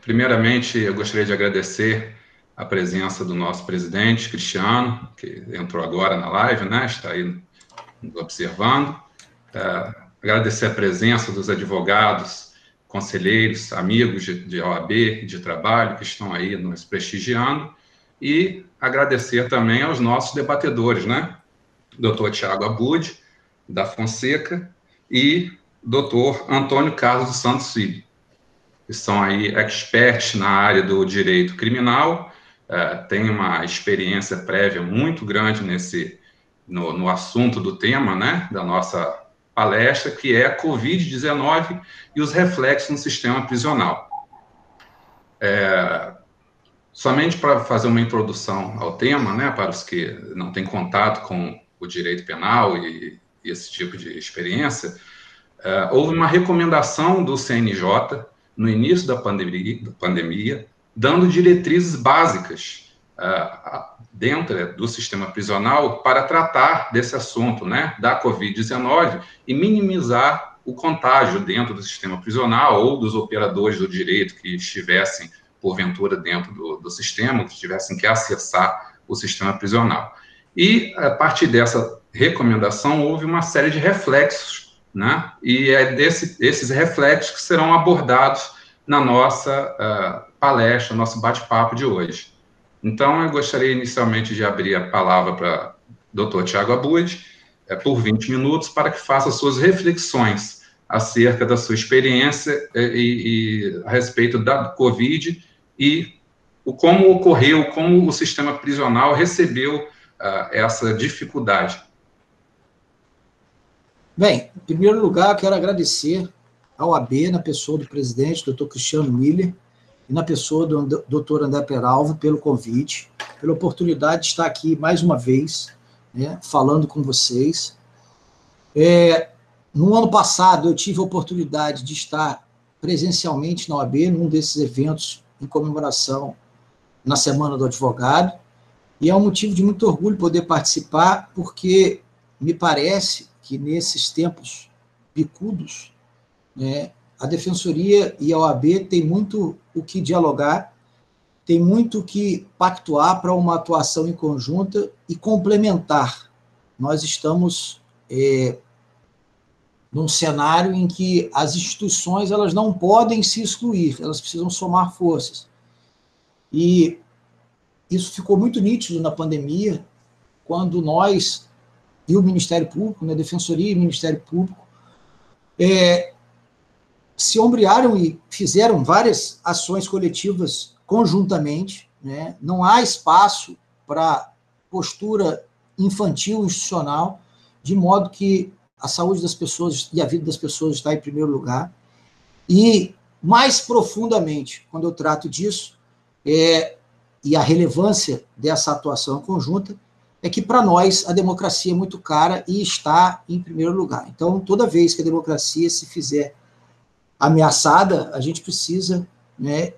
Primeiramente, eu gostaria de agradecer a presença do nosso presidente, Cristiano, que entrou agora na live, né? Está aí nos observando. Agradecer a presença dos advogados, conselheiros, amigos de OAB e de trabalho que estão aí nos prestigiando, e agradecer também aos nossos debatedores, né? Dr. Tiago Abud, da Fonseca, e Dr. Antônio Carlos dos Santos Filho, que são aí experts na área do direito criminal, têm uma experiência prévia muito grande no assunto do tema, né, da nossa palestra, que é a Covid-19 e os reflexos no sistema prisional. Somente para fazer uma introdução ao tema, né, para os que não têm contato com o direito penal e esse tipo de experiência, houve uma recomendação do CNJ no início da pandemia, dando diretrizes básicas dentro do sistema prisional para tratar desse assunto, né, da Covid-19 e minimizar o contágio dentro do sistema prisional ou dos operadores do direito que estivessem, porventura, dentro do sistema, que tivessem que acessar o sistema prisional. E, a partir dessa recomendação, houve uma série de reflexos, né? E é esses reflexos que serão abordados na nossa palestra, nosso bate-papo de hoje. Então, eu gostaria inicialmente de abrir a palavra para o Dr. Tiago Abud, por 20 minutos, para que faça suas reflexões acerca da sua experiência e a respeito da Covid e como ocorreu, como o sistema prisional recebeu essa dificuldade. Bem, em primeiro lugar, eu quero agradecer ao AB, na pessoa do presidente, Dr. Cristiano Miller, e na pessoa do Dr. André Peralva, pelo convite, pela oportunidade de estar aqui mais uma vez, né, falando com vocês. No ano passado, eu tive a oportunidade de estar presencialmente na OAB, num desses eventos em comemoração na Semana do Advogado, e é um motivo de muito orgulho poder participar, porque me parece que nesses tempos bicudos, né, a Defensoria e a OAB têm muito o que dialogar, tem muito o que pactuar para uma atuação em conjunta e complementar. Nós estamos num cenário em que as instituições elas não podem se excluir, elas precisam somar forças. E isso ficou muito nítido na pandemia, quando nós e o Ministério Público, né, Defensoria e Ministério Público, se ombrearam e fizeram várias ações coletivas conjuntamente, né? Não há espaço para postura infantil, institucional, de modo que a saúde das pessoas e a vida das pessoas está em primeiro lugar. E, mais profundamente, quando eu trato disso, e a relevância dessa atuação conjunta, é que, para nós, a democracia é muito cara e está em primeiro lugar. Então, toda vez que a democracia se fizer ameaçada, a gente precisa, né,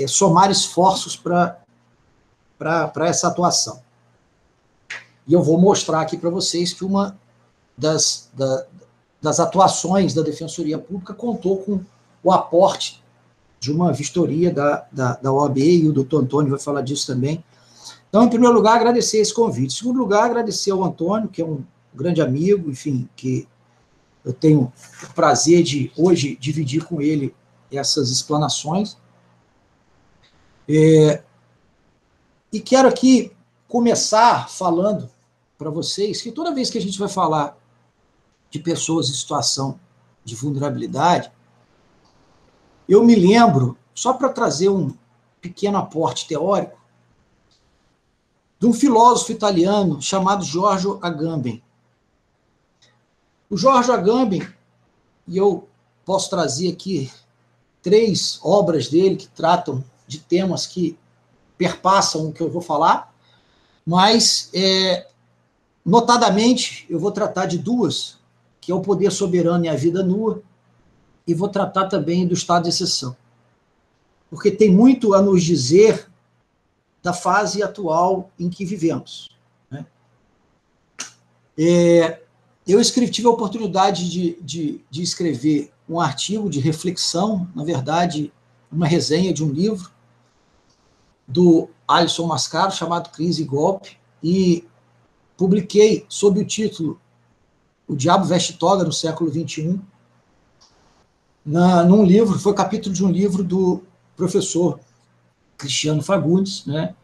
somar esforços para essa atuação. E eu vou mostrar aqui para vocês que uma das atuações da Defensoria Pública contou com o aporte de uma vistoria da OAB, e o doutor Antônio vai falar disso também. Então, em primeiro lugar, agradecer esse convite. Em segundo lugar, agradecer ao Antônio, que é um grande amigo, enfim, que eu tenho o prazer de, hoje, dividir com ele essas explanações. E quero aqui começar falando para vocês que toda vez que a gente vai falar de pessoas em situação de vulnerabilidade, eu me lembro, só para trazer um pequeno aporte teórico, de um filósofo italiano chamado Giorgio Agamben. O Giorgio Agamben, e eu posso trazer aqui 3 obras dele que tratam de temas que perpassam o que eu vou falar, mas, notadamente, eu vou tratar de 2, que é o Poder Soberano e a Vida Nua, e vou tratar também do estado de exceção. Porque tem muito a nos dizer da fase atual em que vivemos, né? Eu tive a oportunidade de escrever um artigo de reflexão, na verdade, uma resenha de um livro do Alisson Mascaro, chamado Crise e Golpe, e publiquei sob o título O Diabo Veste Toga no Século XXI, num livro, foi capítulo de um livro do professor Cristiano Fagundes, né,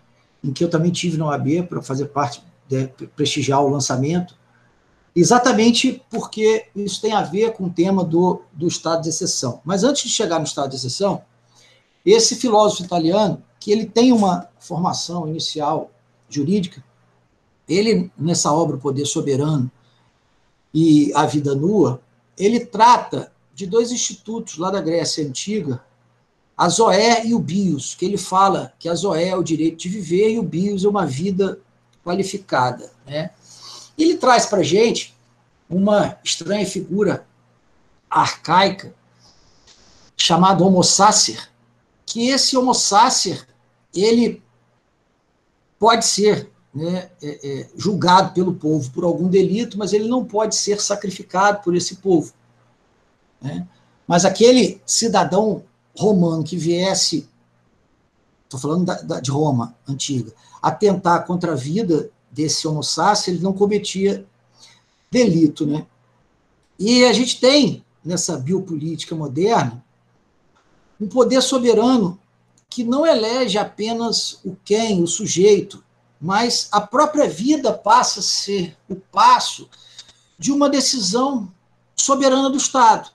em que eu também tive na OAB para fazer parte, prestigiar o lançamento, exatamente porque isso tem a ver com o tema do estado de exceção. Mas antes de chegar no estado de exceção, esse filósofo italiano, que ele tem uma formação inicial jurídica, ele, nessa obra O Poder Soberano e A Vida Nua, ele trata de dois institutos lá da Grécia Antiga, a Zoé e o Bios, que ele fala que a Zoé é o direito de viver e o Bios é uma vida qualificada, né? Ele traz para a gente uma estranha figura arcaica chamada Homo Sacer, que esse Homo Sacer, ele pode ser, né, julgado pelo povo por algum delito, mas ele não pode ser sacrificado por esse povo, né? Mas aquele cidadão romano que viesse, estou falando de Roma antiga, atentar contra a vida desse Homo Sacer, ele não cometia delito, né? E a gente tem, nessa biopolítica moderna, um poder soberano que não elege apenas o sujeito, mas a própria vida passa a ser o passo de uma decisão soberana do Estado.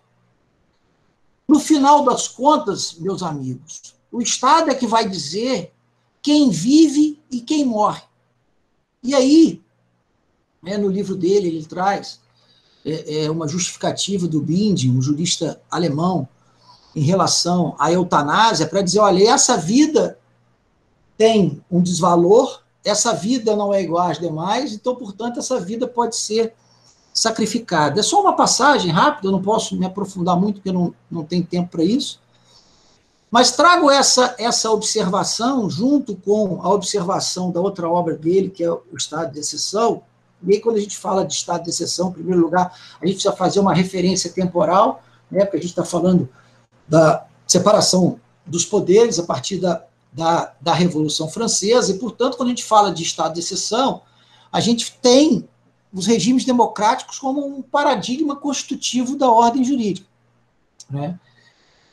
No final das contas, meus amigos, o Estado é que vai dizer quem vive e quem morre. E aí, no livro dele, ele traz uma justificativa do Binding, um jurista alemão, em relação à eutanásia, para dizer, olha, essa vida tem um desvalor, essa vida não é igual às demais, então, portanto, essa vida pode ser sacrificada. É só uma passagem rápida, eu não posso me aprofundar muito, porque não tem tempo para isso, mas trago essa observação junto com a observação da outra obra dele, que é o Estado de Exceção. E aí, quando a gente fala de Estado de Exceção, em primeiro lugar, a gente precisa fazer uma referência temporal, né, porque a gente está falando da separação dos poderes a partir da Revolução Francesa, e, portanto, quando a gente fala de Estado de Exceção, a gente tem os regimes democráticos como um paradigma constitutivo da ordem jurídica, né?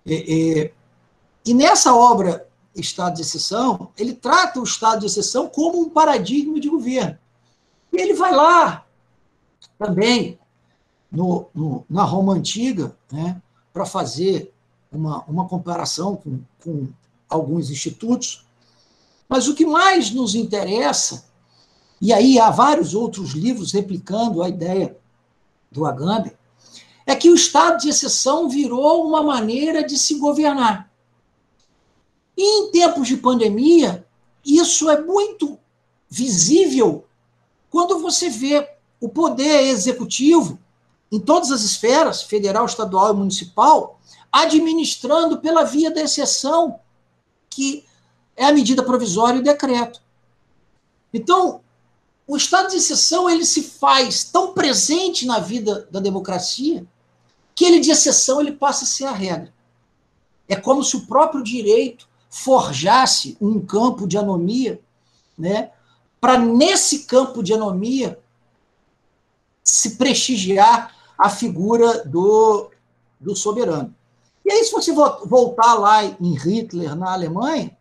E nessa obra, Estado de Exceção, ele trata o Estado de Exceção como um paradigma de governo. E ele vai lá, também, na Roma Antiga, né, para fazer uma comparação com alguns institutos, mas o que mais nos interessa, e aí há vários outros livros replicando a ideia do Agamben, é que o estado de exceção virou uma maneira de se governar. E em tempos de pandemia, isso é muito visível quando você vê o poder executivo, em todas as esferas, federal, estadual e municipal, administrando pela via da exceção, que é a medida provisória e o decreto. Então, o estado de exceção ele se faz tão presente na vida da democracia que ele de exceção ele passa a ser a regra. É como se o próprio direito forjasse um campo de anomia, né, para nesse campo de anomia se prestigiar a figura do soberano. E aí, se você voltar lá em Hitler, na Alemanha,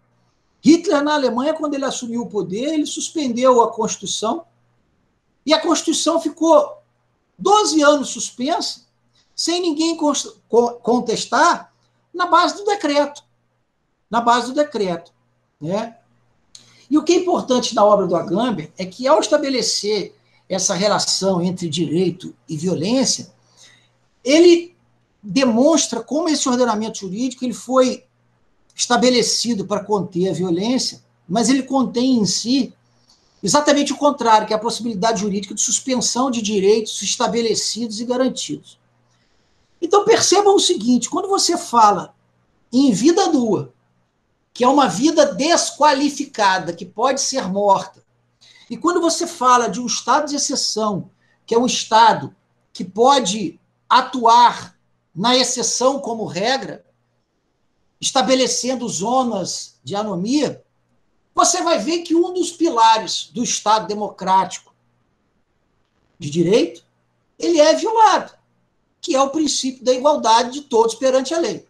quando ele assumiu o poder, ele suspendeu a Constituição, e a Constituição ficou 12 anos suspensa, sem ninguém contestar, na base do decreto. Né? E o que é importante na obra do Agamben é que, ao estabelecer essa relação entre direito e violência, ele demonstra como esse ordenamento jurídico ele foi estabelecido para conter a violência, mas ele contém em si exatamente o contrário, que é a possibilidade jurídica de suspensão de direitos estabelecidos e garantidos. Então, percebam o seguinte, quando você fala em vida nua, que é uma vida desqualificada, que pode ser morta, e quando você fala de um estado de exceção, que é um estado que pode atuar na exceção como regra, estabelecendo zonas de anomia, você vai ver que um dos pilares do Estado democrático de direito, ele é violado, que é o princípio da igualdade de todos perante a lei.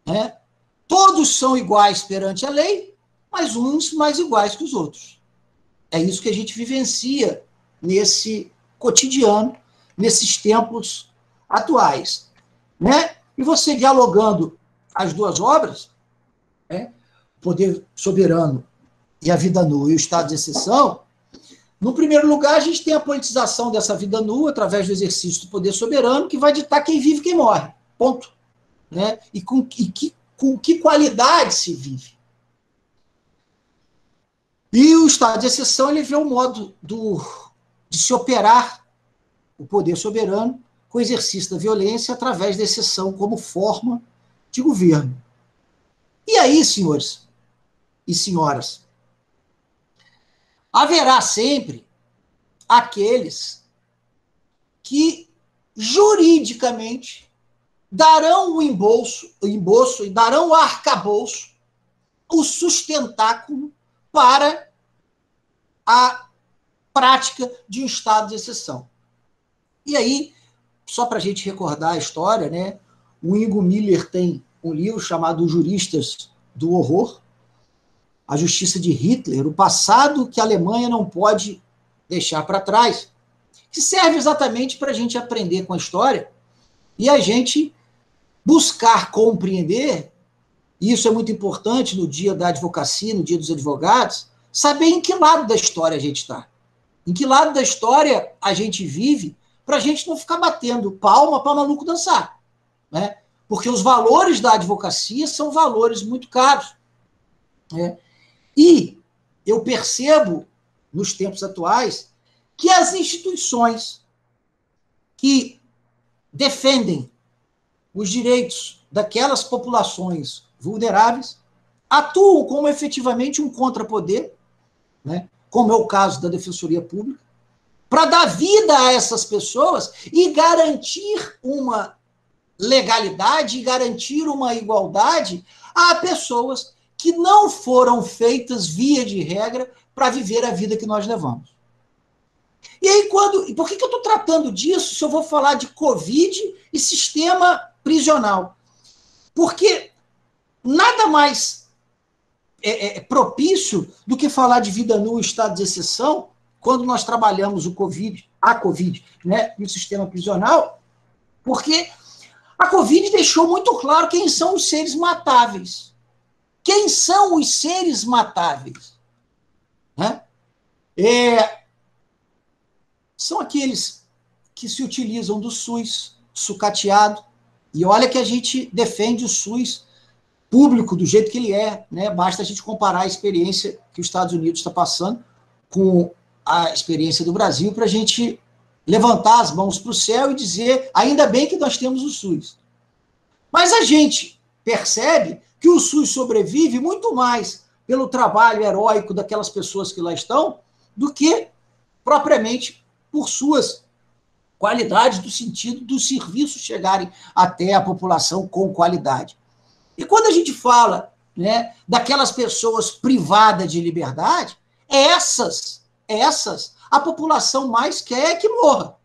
Né? Todos são iguais perante a lei, mas uns mais iguais que os outros. É isso que a gente vivencia nesse cotidiano, nesses tempos atuais. Né? E você dialogando as duas obras, né? O Poder Soberano e a Vida Nua e o Estado de Exceção, no primeiro lugar, a gente tem a politização dessa vida nua através do exercício do poder soberano, que vai ditar quem vive e quem morre. Ponto. Né? E com que qualidade se vive. E o Estado de Exceção, ele vê o modo de se operar o poder soberano com o exercício da violência através da exceção como forma de governo. E aí, senhores e senhoras, haverá sempre aqueles que juridicamente darão o embolso e darão o arcabouço, o sustentáculo para a prática de um estado de exceção. E aí, só para a gente recordar a história, né, o Ingo Miller tem um livro chamado Juristas do Horror, a Justiça de Hitler, o passado que a Alemanha não pode deixar para trás, que serve exatamente para a gente aprender com a história e a gente buscar compreender, e isso é muito importante no dia da advocacia, no dia dos advogados, saber em que lado da história a gente está, em que lado da história a gente vive, para a gente não ficar batendo palma para maluco dançar, né? Porque os valores da advocacia são valores muito caros. Né? E eu percebo, nos tempos atuais, que as instituições que defendem os direitos daquelas populações vulneráveis atuam como efetivamente um contrapoder, né? Como é o caso da Defensoria Pública, para dar vida a essas pessoas e garantir uma legalidade e garantir uma igualdade a pessoas que não foram feitas, via de regra, para viver a vida que nós levamos. E aí, por que eu estou tratando disso se eu vou falar de Covid e sistema prisional? Porque nada mais propício do que falar de vida nua e estado de exceção quando nós trabalhamos a Covid, né, e o sistema prisional, porque a Covid deixou muito claro quem são os seres matáveis. Quem são os seres matáveis? Né? São aqueles que se utilizam do SUS sucateado. E olha que a gente defende o SUS público do jeito que ele é. Né? Basta a gente comparar a experiência que os Estados Unidos está passando com a experiência do Brasil para a gente levantar as mãos para o céu e dizer, ainda bem que nós temos o SUS. Mas a gente percebe que o SUS sobrevive muito mais pelo trabalho heróico daquelas pessoas que lá estão do que propriamente por suas qualidades, do sentido dos serviços chegarem até a população com qualidade. E quando a gente fala, né, daquelas pessoas privadas de liberdade, essas a população mais quer que morra.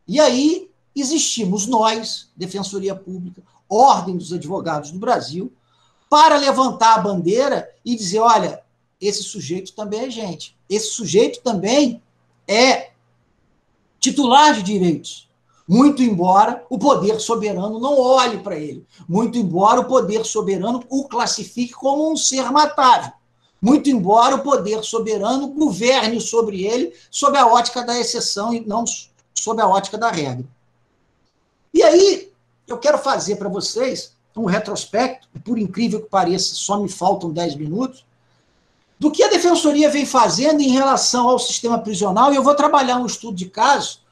E aí existimos nós, Defensoria Pública, Ordem dos Advogados do Brasil, para levantar a bandeira e dizer, olha, esse sujeito também é gente. Esse sujeito também é titular de direitos. Muito embora o poder soberano não olhe para ele. Muito embora o poder soberano o classifique como um ser matável. Muito embora o poder soberano governe sobre ele sob a ótica da exceção e não sob a ótica da regra. E aí, eu quero fazer para vocês um retrospecto, e por incrível que pareça, só me faltam 10 minutos, do que a Defensoria vem fazendo em relação ao sistema prisional, e eu vou trabalhar um estudo de casos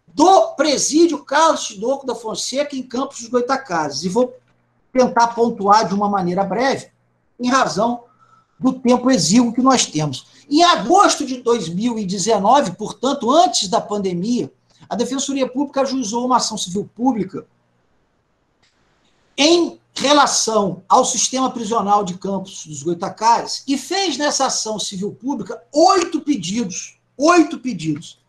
do presídio Carlos Tidônio da Fonseca em Campos dos Goytacazes, e vou tentar pontuar de uma maneira breve, em razão do tempo exíguo que nós temos. Em agosto de 2019, portanto, antes da pandemia, a Defensoria Pública ajuizou uma ação civil pública em relação ao sistema prisional de Campos dos Goytacazes e fez nessa ação civil pública 8 pedidos. 8 pedidos.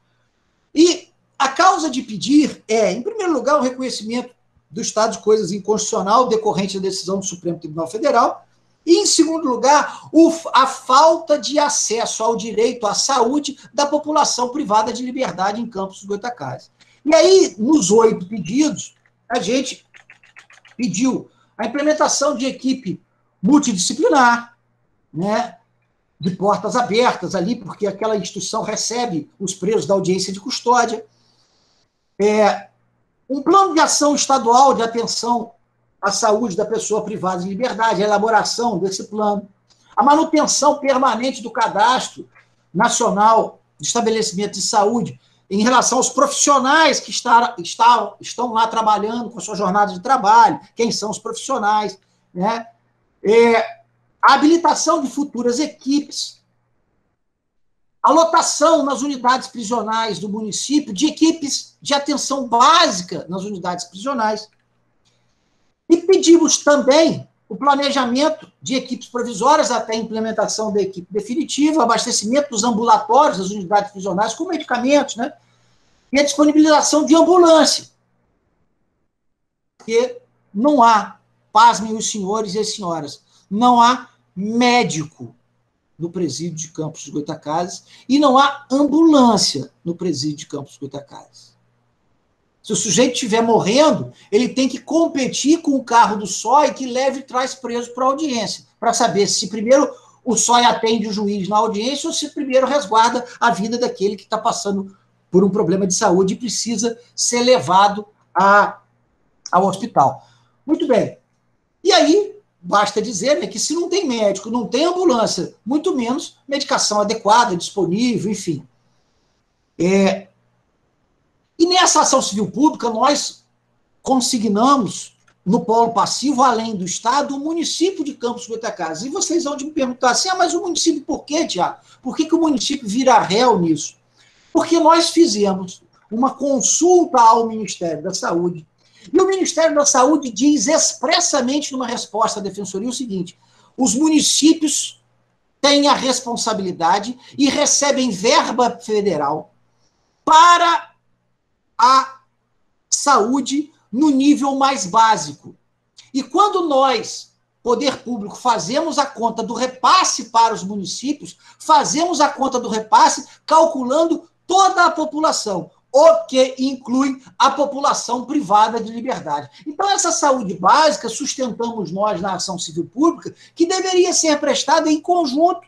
E a causa de pedir é, em primeiro lugar, o reconhecimento do estado de coisas inconstitucional decorrente da decisão do Supremo Tribunal Federal e, em segundo lugar, a falta de acesso ao direito à saúde da população privada de liberdade em Campos dos Goytacazes. E aí, nos 8 pedidos, a gente pediu a implementação de equipe multidisciplinar, né, de portas abertas ali, porque aquela instituição recebe os presos da audiência de custódia, um plano de ação estadual de atenção à saúde da pessoa privada de liberdade, a elaboração desse plano, a manutenção permanente do cadastro nacional de estabelecimento de saúde em relação aos profissionais que estão lá trabalhando com a sua jornada de trabalho, quem são os profissionais, né? A habilitação de futuras equipes, a lotação nas unidades prisionais do município de equipes de atenção básica nas unidades prisionais. E pedimos também o planejamento de equipes provisórias até a implementação da equipe definitiva, abastecimento dos ambulatórios das unidades prisionais com medicamentos, né? E a disponibilização de ambulância. Porque não há, pasmem os senhores e as senhoras, não há médico no presídio de Campos dos Goytacazes e não há ambulância no presídio de Campos dos Goytacazes. Se o sujeito estiver morrendo, ele tem que competir com o carro do SOI que leva e traz preso para a audiência, para saber se primeiro o SOI atende o juiz na audiência ou se primeiro resguarda a vida daquele que está passando por um problema de saúde e precisa ser levado ao hospital. Muito bem. E aí, basta dizer, né, que se não tem médico, não tem ambulância, muito menos medicação adequada, disponível, enfim. E nessa ação civil pública, nós consignamos no polo passivo, além do Estado, o município de Campos dos Goytacazes. E vocês vão me perguntar assim, mas o município por quê, Tiago? Por que o município vira réu nisso? Porque nós fizemos uma consulta ao Ministério da Saúde, e o Ministério da Saúde diz expressamente numa resposta à Defensoria o seguinte: os municípios têm a responsabilidade e recebem verba federal para a saúde no nível mais básico. E quando nós, poder público, fazemos a conta do repasse para os municípios, fazemos a conta do repasse calculando toda a população, o que inclui a população privada de liberdade. Então, essa saúde básica, sustentamos nós na ação civil pública, que deveria ser prestada em conjunto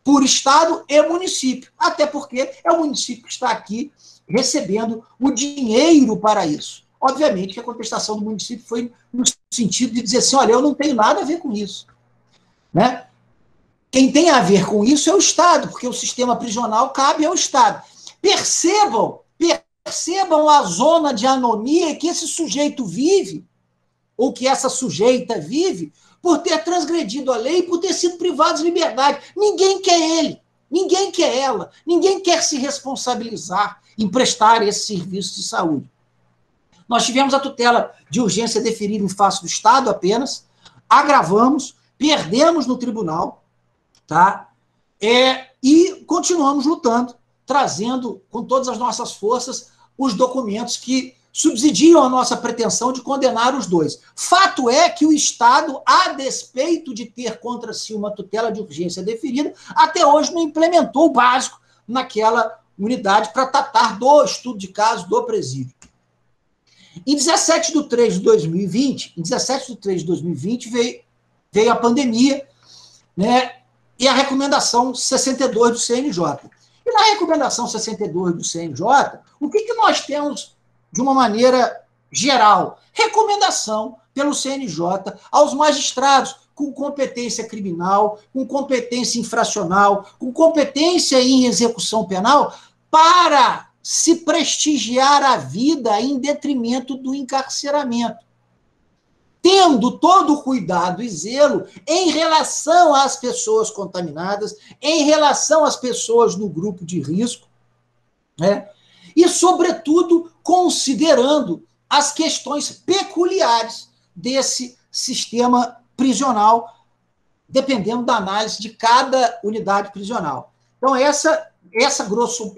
por Estado e município, até porque é o município que está aqui recebendo o dinheiro para isso. Obviamente que a contestação do município foi no sentido de dizer assim, olha, eu não tenho nada a ver com isso. Né? Quem tem a ver com isso é o Estado, porque o sistema prisional cabe ao Estado. Percebam a zona de anomia que esse sujeito vive, ou que essa sujeita vive, por ter transgredido a lei e por ter sido privado de liberdade. Ninguém quer ele, ninguém quer ela, ninguém quer se responsabilizar em prestar esse serviço de saúde. Nós tivemos a tutela de urgência deferida em face do Estado apenas, agravamos, perdemos no tribunal, tá? E continuamos lutando, trazendo com todas as nossas forças os documentos que subsidiam a nossa pretensão de condenar os dois. Fato é que o Estado, a despeito de ter contra si uma tutela de urgência deferida, até hoje não implementou o básico naquela unidade para tratar do estudo de caso do presídio. Em 17 de 3 de 2020, veio a pandemia, né, e a recomendação 62 do CNJ. E na recomendação 62 do CNJ, o que nós temos de uma maneira geral? Recomendação pelo CNJ aos magistrados com competência criminal, com competência infracional, com competência em execução penal, para se prestigiar a vida em detrimento do encarceramento, tendo todo o cuidado e zelo em relação às pessoas contaminadas, em relação às pessoas no grupo de risco, né? E, sobretudo, considerando as questões peculiares desse sistema prisional, dependendo da análise de cada unidade prisional. Então, essa grosso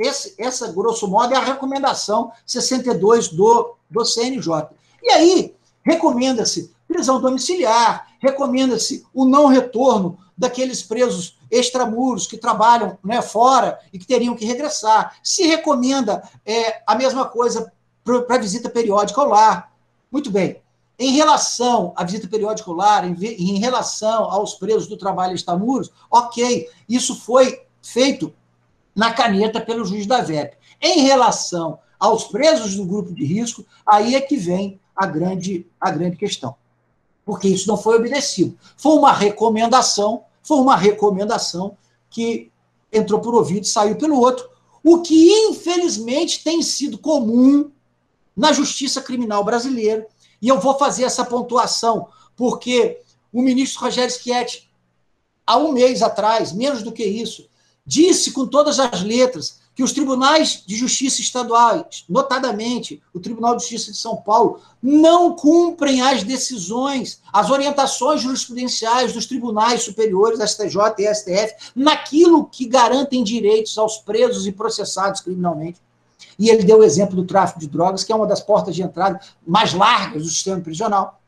modo, é a recomendação 62 do CNJ. E aí, recomenda-se prisão domiciliar, recomenda-se o não retorno daqueles presos extramuros que trabalham, né, fora e que teriam que regressar. Se recomenda a mesma coisa para a visita periódica ao lar. Muito bem. Em relação à visita periódica ao lar, em relação aos presos do trabalho extramuros, ok, isso foi feito na caneta pelo juiz da VEP. Em relação aos presos do grupo de risco, aí é que vem a grande questão. Porque isso não foi obedecido. Foi uma recomendação que entrou por um ouvido e saiu pelo outro, o que, infelizmente, tem sido comum na justiça criminal brasileira. E eu vou fazer essa pontuação, porque o ministro Rogério Schietti, há um mês atrás, menos do que isso, disse com todas as letras que os tribunais de justiça estaduais, notadamente o Tribunal de Justiça de São Paulo, não cumprem as decisões, as orientações jurisprudenciais dos tribunais superiores, STJ e STF, naquilo que garantem direitos aos presos e processados criminalmente. E ele deu o exemplo do tráfico de drogas, que é uma das portas de entrada mais largas do sistema prisional,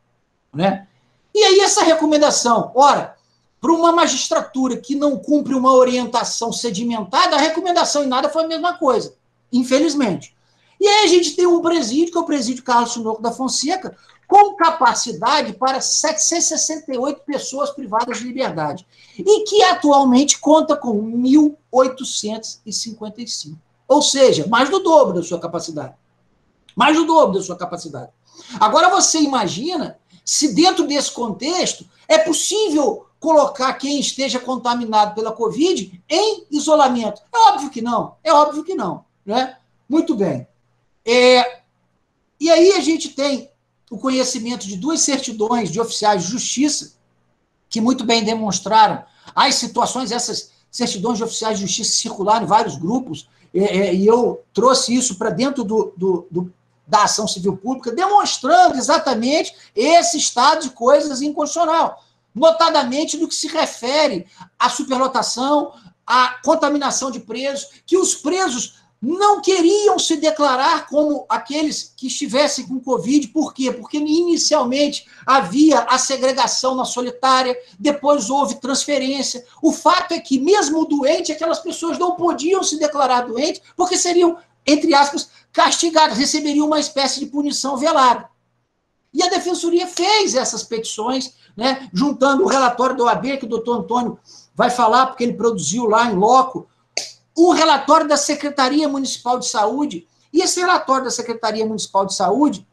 né? E aí essa recomendação, ora, para uma magistratura que não cumpre uma orientação sedimentada, a recomendação em nada foi a mesma coisa, infelizmente. E aí a gente tem um presídio, que é o presídio Carlos Sunoco da Fonseca, com capacidade para 768 pessoas privadas de liberdade, e que atualmente conta com 1.855. Ou seja, mais do dobro da sua capacidade. Mais do dobro da sua capacidade. Agora você imagina se dentro desse contexto é possível colocar quem esteja contaminado pela Covid em isolamento. É óbvio que não, né? Muito bem. E aí a gente tem o conhecimento de 2 certidões de oficiais de justiça que muito bem demonstraram as situações, essas certidões de oficiais de justiça circularam em vários grupos, e eu trouxe isso para dentro da ação civil pública, demonstrando exatamente esse estado de coisas inconstitucional, notadamente no que se refere à superlotação, à contaminação de presos, que os presos não queriam se declarar como aqueles que estivessem com Covid. Por quê? Porque inicialmente havia a segregação na solitária, depois houve transferência. O fato é que, mesmo doente, aquelas pessoas não podiam se declarar doentes, porque seriam, entre aspas, castigadas, receberiam uma espécie de punição velada. E a Defensoria fez essas petições, né, juntando o relatório da OAB, que o doutor Antônio vai falar, porque ele produziu lá em loco, o relatório da Secretaria Municipal de Saúde. E esse relatório da Secretaria Municipal de Saúde,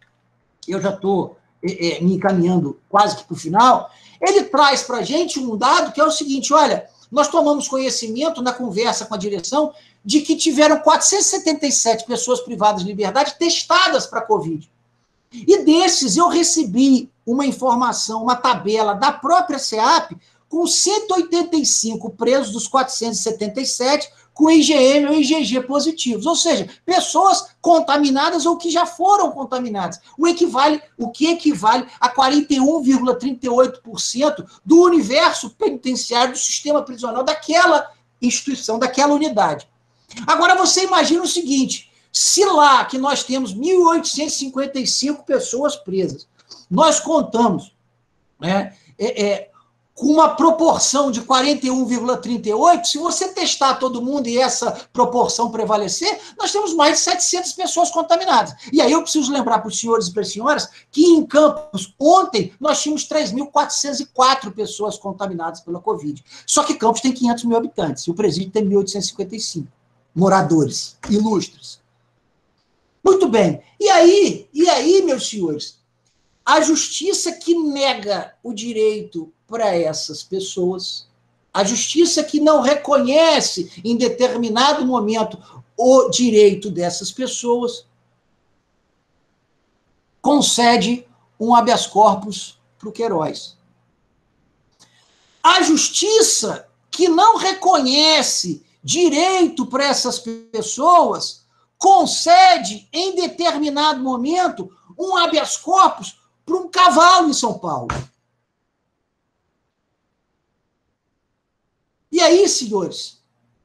eu já estou me encaminhando quase que para o final, ele traz para a gente um dado que é o seguinte: olha, nós tomamos conhecimento na conversa com a direção de que tiveram 477 pessoas privadas de liberdade testadas para a Covid. E desses eu recebi uma informação, uma tabela da própria SEAP, com 185 presos dos 477 com IgM ou IgG positivos, ou seja, pessoas contaminadas ou que já foram contaminadas, o que equivale a 41,38% do universo penitenciário do sistema prisional daquela instituição, daquela unidade. Agora você imagina o seguinte: se lá que nós temos 1.855 pessoas presas, nós contamos, né, com uma proporção de 41,38, se você testar todo mundo e essa proporção prevalecer, nós temos mais de 700 pessoas contaminadas. E aí eu preciso lembrar para os senhores e para as senhoras que em Campos, ontem, nós tínhamos 3.404 pessoas contaminadas pela Covid. Só que Campos tem 500 mil habitantes e o presídio tem 1.855 moradores ilustres. Muito bem. E aí, meus senhores, a justiça que nega o direito para essas pessoas, a justiça que não reconhece em determinado momento o direito dessas pessoas, concede um habeas corpus para o Queiroz. A justiça que não reconhece direito para essas pessoas concede em determinado momento um habeas corpus por um cavalo em São Paulo. E aí, senhores,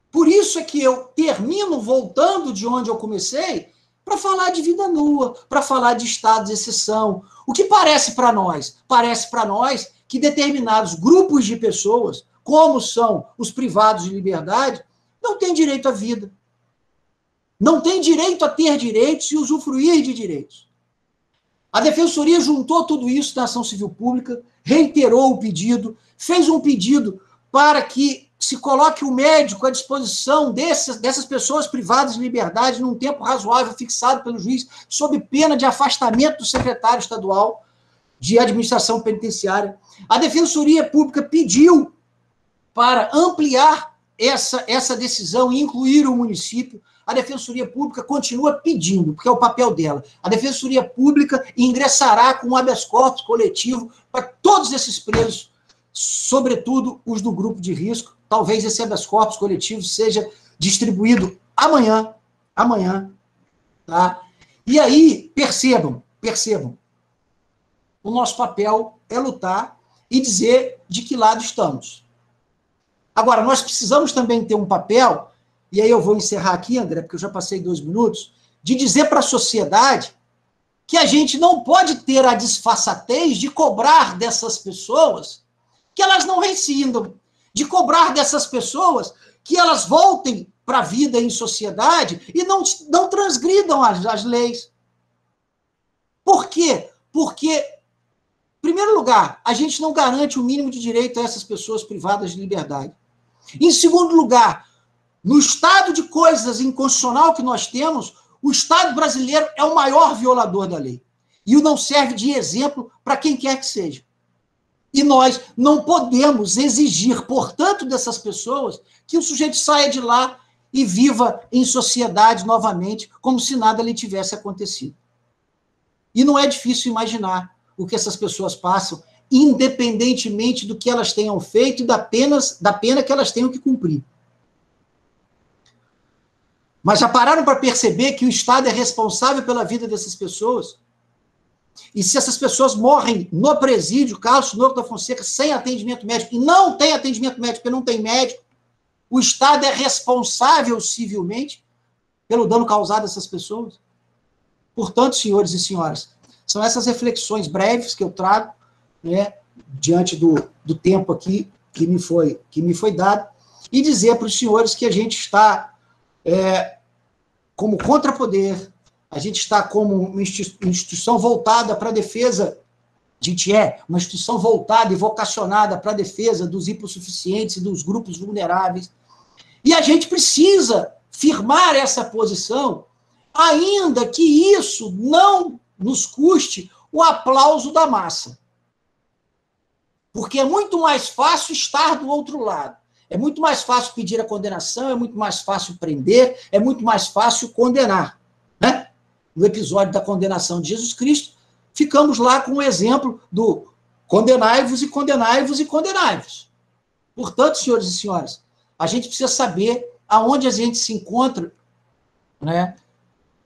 por isso é que eu termino voltando de onde eu comecei para falar de vida nua, para falar de estado de exceção. O que parece para nós? Parece para nós que determinados grupos de pessoas, como são os privados de liberdade, não têm direito à vida. Não têm direito a ter direitos e usufruir de direitos. A Defensoria juntou tudo isso na ação civil pública, reiterou o pedido, fez um pedido para que se coloque o médico à disposição dessas pessoas privadas de liberdade num tempo razoável fixado pelo juiz, sob pena de afastamento do secretário estadual de administração penitenciária. A Defensoria Pública pediu para ampliar essa decisão e incluir o município. A Defensoria Pública continua pedindo, porque é o papel dela. A Defensoria Pública ingressará com um habeas corpus coletivo para todos esses presos, sobretudo os do grupo de risco. Talvez esse habeas corpus coletivo seja distribuído amanhã, tá? E aí, percebam, o nosso papel é lutar e dizer de que lado estamos. Agora, nós precisamos também ter um papel, e aí eu vou encerrar aqui, André, porque eu já passei 2 minutos, de dizer para a sociedade que a gente não pode ter a disfarçatez de cobrar dessas pessoas que elas não rescindam, de cobrar dessas pessoas que elas voltem para a vida em sociedade e não transgridam as leis. Por quê? Porque, em primeiro lugar, a gente não garante o mínimo de direito a essas pessoas privadas de liberdade. Em segundo lugar, no estado de coisas inconstitucional que nós temos, o Estado brasileiro é o maior violador da lei. E o não serve de exemplo para quem quer que seja. E nós não podemos exigir, portanto, dessas pessoas que o sujeito saia de lá e viva em sociedade novamente, como se nada lhe tivesse acontecido. E não é difícil imaginar o que essas pessoas passam, independentemente do que elas tenham feito e da pena que elas tenham que cumprir. Mas já pararam para perceber que o Estado é responsável pela vida dessas pessoas? E se essas pessoas morrem no presídio, Carlos Tinoco da Fonseca, sem atendimento médico, e não tem atendimento médico porque não tem médico, o Estado é responsável civilmente pelo dano causado a essas pessoas? Portanto, senhores e senhoras, são essas reflexões breves que eu trago, né, diante do tempo aqui que me foi dado, e dizer para os senhores que a gente está como contrapoder, a gente está como uma instituição voltada para a defesa, a gente é uma instituição voltada e vocacionada para a defesa dos hipossuficientes e dos grupos vulneráveis, e a gente precisa firmar essa posição, ainda que isso não nos custe o aplauso da massa. Porque é muito mais fácil estar do outro lado. É muito mais fácil pedir a condenação, é muito mais fácil prender, é muito mais fácil condenar. Né? No episódio da condenação de Jesus Cristo, ficamos lá com o exemplo do condenai-vos e condenai-vos e condenai-vos. Portanto, senhores e senhoras, a gente precisa saber aonde a gente se encontra, né,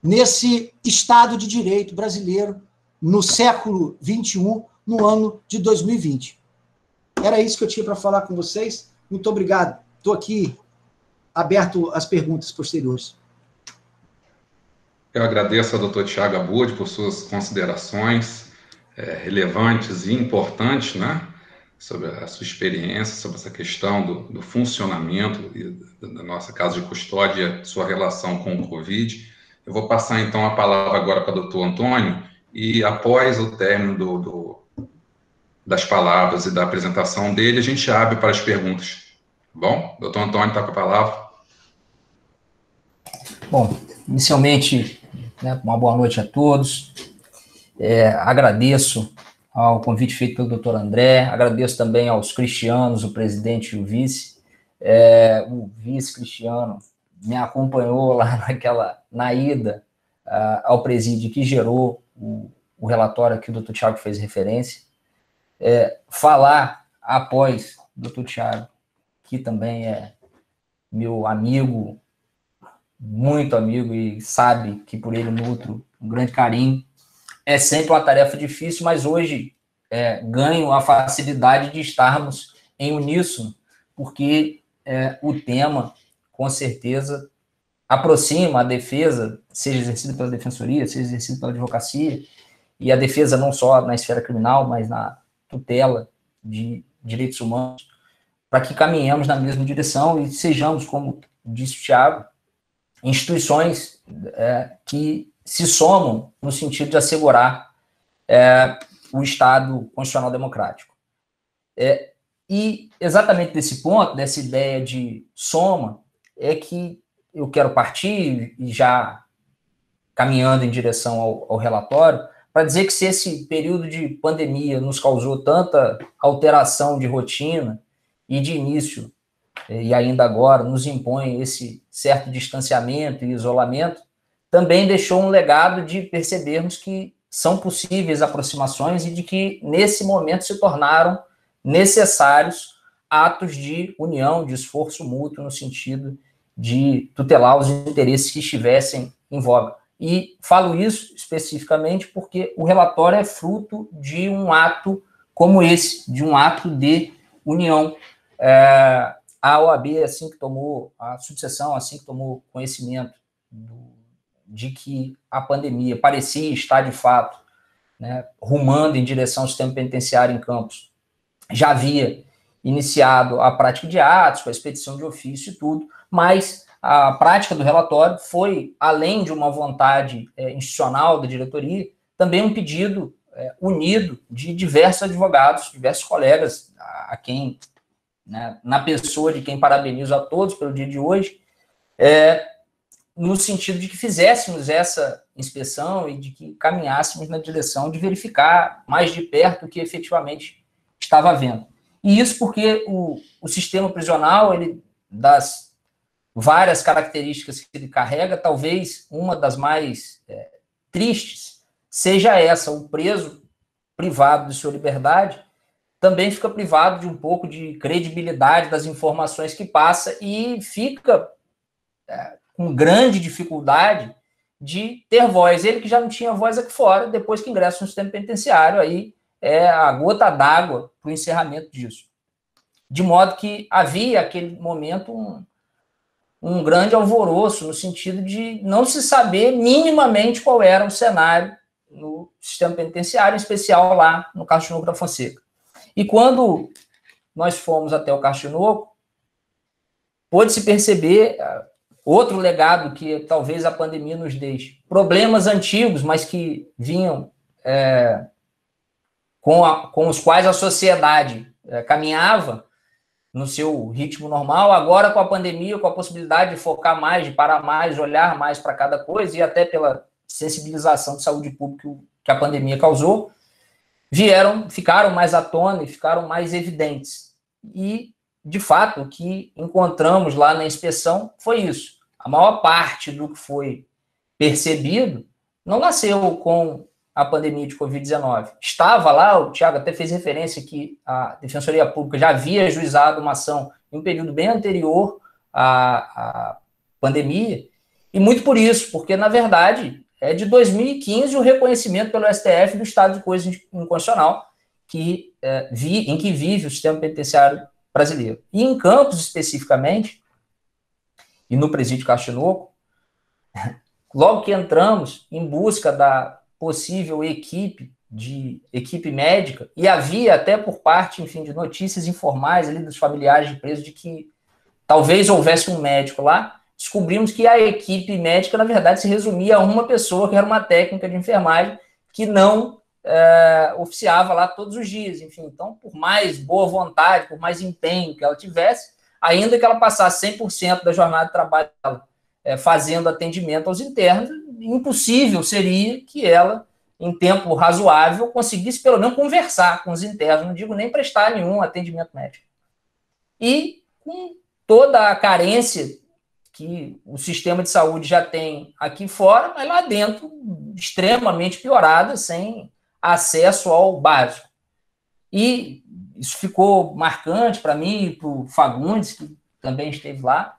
nesse Estado de Direito brasileiro, no século XXI, no ano de 2020. Era isso que eu tinha para falar com vocês. Muito obrigado. Estou aqui aberto às perguntas posteriores. Eu agradeço ao Dr. Thiago Abud por suas considerações relevantes e importantes, né, sobre a sua experiência, sobre essa questão do funcionamento da nossa casa de custódia, sua relação com o Covid. Eu vou passar, então, a palavra agora para o Dr. Antônio, e após o término das palavras e da apresentação dele, a gente abre para as perguntas. Bom, Dr. Antônio está com a palavra. Bom, inicialmente, né, uma boa noite a todos. Agradeço ao convite feito pelo Dr. André, agradeço também aos cristianos, o presidente e o vice. O vice Cristiano me acompanhou lá na ida ao presídio que gerou o relatório que o Dr. Thiago fez referência. Falar após o Dr. Thiago, que também é meu amigo, muito amigo, e sabe que por ele nutro um grande carinho. é sempre uma tarefa difícil, mas hoje ganho a facilidade de estarmos em uníssono, porque o tema, com certeza, aproxima a defesa, seja exercida pela defensoria, seja exercida pela advocacia, e a defesa não só na esfera criminal, mas na tutela de direitos humanos, para que caminhemos na mesma direção e sejamos, como disse o Thiago, instituições que se somam no sentido de assegurar o Estado constitucional democrático. E exatamente desse ponto, dessa ideia de soma, é que eu quero partir, e já caminhando em direção ao relatório, para dizer que se esse período de pandemia nos causou tanta alteração de rotina e de início, e ainda agora nos impõe esse certo distanciamento e isolamento, também deixou um legado de percebermos que são possíveis aproximações e de que, nesse momento, se tornaram necessários atos de união, de esforço mútuo, no sentido de tutelar os interesses que estivessem em voga. E falo isso especificamente porque o relatório é fruto de um ato como esse, de um ato de união. A OAB, a subseção, assim que tomou conhecimento de que a pandemia parecia estar, de fato, rumando em direção ao sistema penitenciário em Campos, já havia iniciado a prática de atos, com a expedição de ofício e tudo, mas a prática do relatório foi, além de uma vontade institucional da diretoria, também um pedido unido de diversos advogados, diversos colegas, a quem, na pessoa de quem parabenizo a todos pelo dia de hoje, no sentido de que fizéssemos essa inspeção e de que caminhássemos na direção de verificar mais de perto o que efetivamente estava havendo. E isso porque o sistema prisional, ele, das várias características que ele carrega, talvez uma das mais tristes seja essa: o preso privado de sua liberdade também fica privado de um pouco de credibilidade das informações que passa e fica com grande dificuldade de ter voz. Ele que já não tinha voz aqui fora, depois que ingressa no sistema penitenciário, aí é a gota d'água para o encerramento disso. De modo que havia, naquele momento, um grande alvoroço, no sentido de não se saber minimamente qual era o cenário no sistema penitenciário, em especial lá no Castro Tinoco da Fonseca. E quando nós fomos até o Castro Tinoco, pôde-se perceber outro legado que talvez a pandemia nos deixe. Problemas antigos, mas que vinham com os quais a sociedade caminhava no seu ritmo normal, agora com a pandemia, com a possibilidade de focar mais, de parar mais, de olhar mais para cada coisa, e até pela sensibilização de saúde pública que a pandemia causou, ficaram mais à tona e ficaram mais evidentes. E, de fato, o que encontramos lá na inspeção foi isso. A maior parte do que foi percebido não nasceu com a pandemia de Covid-19. Estava lá, o Thiago até fez referência que a Defensoria Pública já havia ajuizado uma ação em um período bem anterior à pandemia, e muito por isso, porque, na verdade, é de 2015 o reconhecimento pelo STF do estado de coisa inconstitucional em que vive o sistema penitenciário brasileiro. E em Campos, especificamente, e no presídio Castro Tinoco, logo que entramos em busca da possível equipe médica, e havia até por parte, enfim, de notícias informais ali dos familiares de presos de que talvez houvesse um médico lá, descobrimos que a equipe médica, na verdade, se resumia a uma pessoa, que era uma técnica de enfermagem, que não oficiava lá todos os dias. Enfim, então, por mais boa vontade, por mais empenho que ela tivesse, ainda que ela passasse 100% da jornada de trabalho dela fazendo atendimento aos internos, impossível seria que ela, em tempo razoável, conseguisse pelo menos conversar com os internos, não digo nem prestar nenhum atendimento médico. E com toda a carência que o sistema de saúde já tem aqui fora, mas lá dentro, extremamente piorada, sem acesso ao básico. E isso ficou marcante para mim e para o Fagundes, que também esteve lá.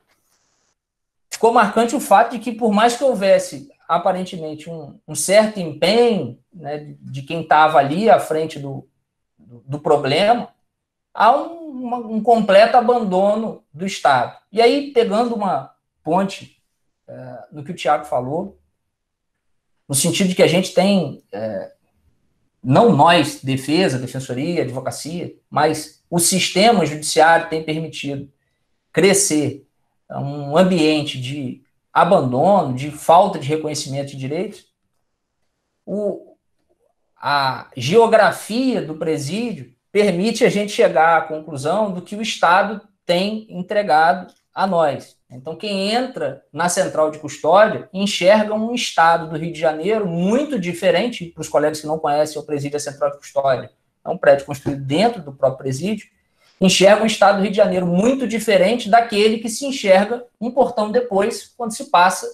Ficou marcante o fato de que, por mais que houvesse aparentemente, um certo empenho, né, de quem estava ali à frente do problema, há um completo abandono do Estado. E aí, pegando uma ponte no que o Tiago falou, no sentido de que a gente tem, não nós, defensoria, advocacia, mas o sistema judiciário tem permitido crescer um ambiente de abandono, de falta de reconhecimento de direitos. A geografia do presídio permite a gente chegar à conclusão do que o Estado tem entregado a nós. Então, quem entra na central de custódia enxerga um Estado do Rio de Janeiro muito diferente, para os colegas que não conhecem o presídio da central de custódia, é um prédio construído dentro do próprio presídio, enxerga um Estado do Rio de Janeiro muito diferente daquele que se enxerga um portão depois, quando se passa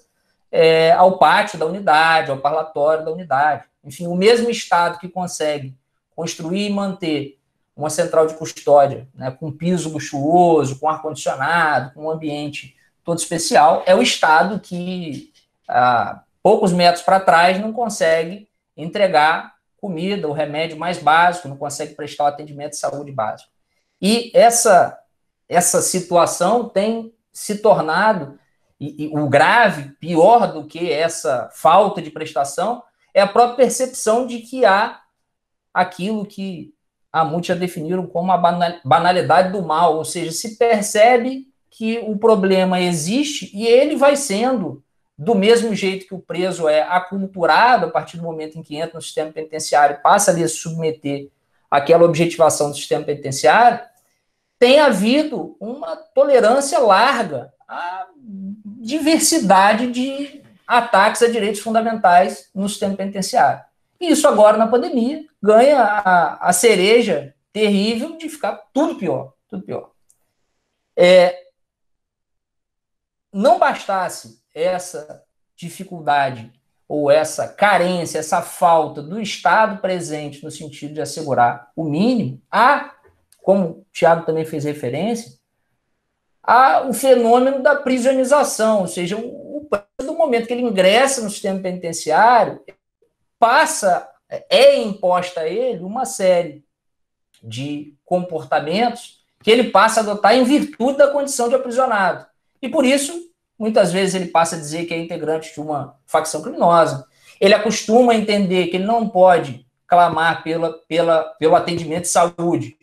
ao pátio da unidade, ao parlatório da unidade. Enfim, o mesmo Estado que consegue construir e manter uma central de custódia, né, com piso luxuoso, com ar-condicionado, com um ambiente todo especial, é o Estado que, há poucos metros para trás, não consegue entregar comida, o remédio mais básico, não consegue prestar o atendimento de saúde básico. E essa situação tem se tornado, e o grave, pior do que essa falta de prestação, é a própria percepção de que há aquilo que muitos já definiram como a banalidade do mal, ou seja, se percebe que o problema existe e ele vai sendo, do mesmo jeito que o preso é aculturado a partir do momento em que entra no sistema penitenciário e passa ali a se submeter àquela objetivação do sistema penitenciário, tem havido uma tolerância larga à diversidade de ataques a direitos fundamentais no sistema penitenciário. E isso agora, na pandemia, ganha a cereja terrível de ficar tudo pior, tudo pior. Não bastasse essa dificuldade ou essa carência, essa falta do Estado presente no sentido de assegurar o mínimo, como o Tiago também fez referência, há o fenômeno da prisionização, ou seja, do momento que ele ingressa no sistema penitenciário, é imposta a ele uma série de comportamentos que ele passa a adotar em virtude da condição de aprisionado. E por isso, muitas vezes ele passa a dizer que é integrante de uma facção criminosa. Ele acostuma a entender que ele não pode clamar pelo atendimento de saúde,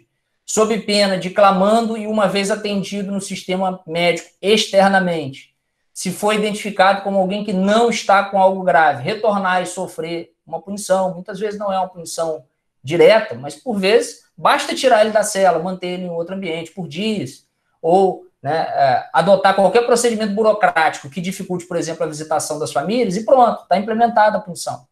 sob pena de, clamando e uma vez atendido no sistema médico externamente, se for identificado como alguém que não está com algo grave, retornar e sofrer uma punição. Muitas vezes não é uma punição direta, mas por vezes basta tirar ele da cela, manter ele em outro ambiente por dias, ou adotar qualquer procedimento burocrático que dificulte, por exemplo, a visitação das famílias, e pronto, está implementada a punição.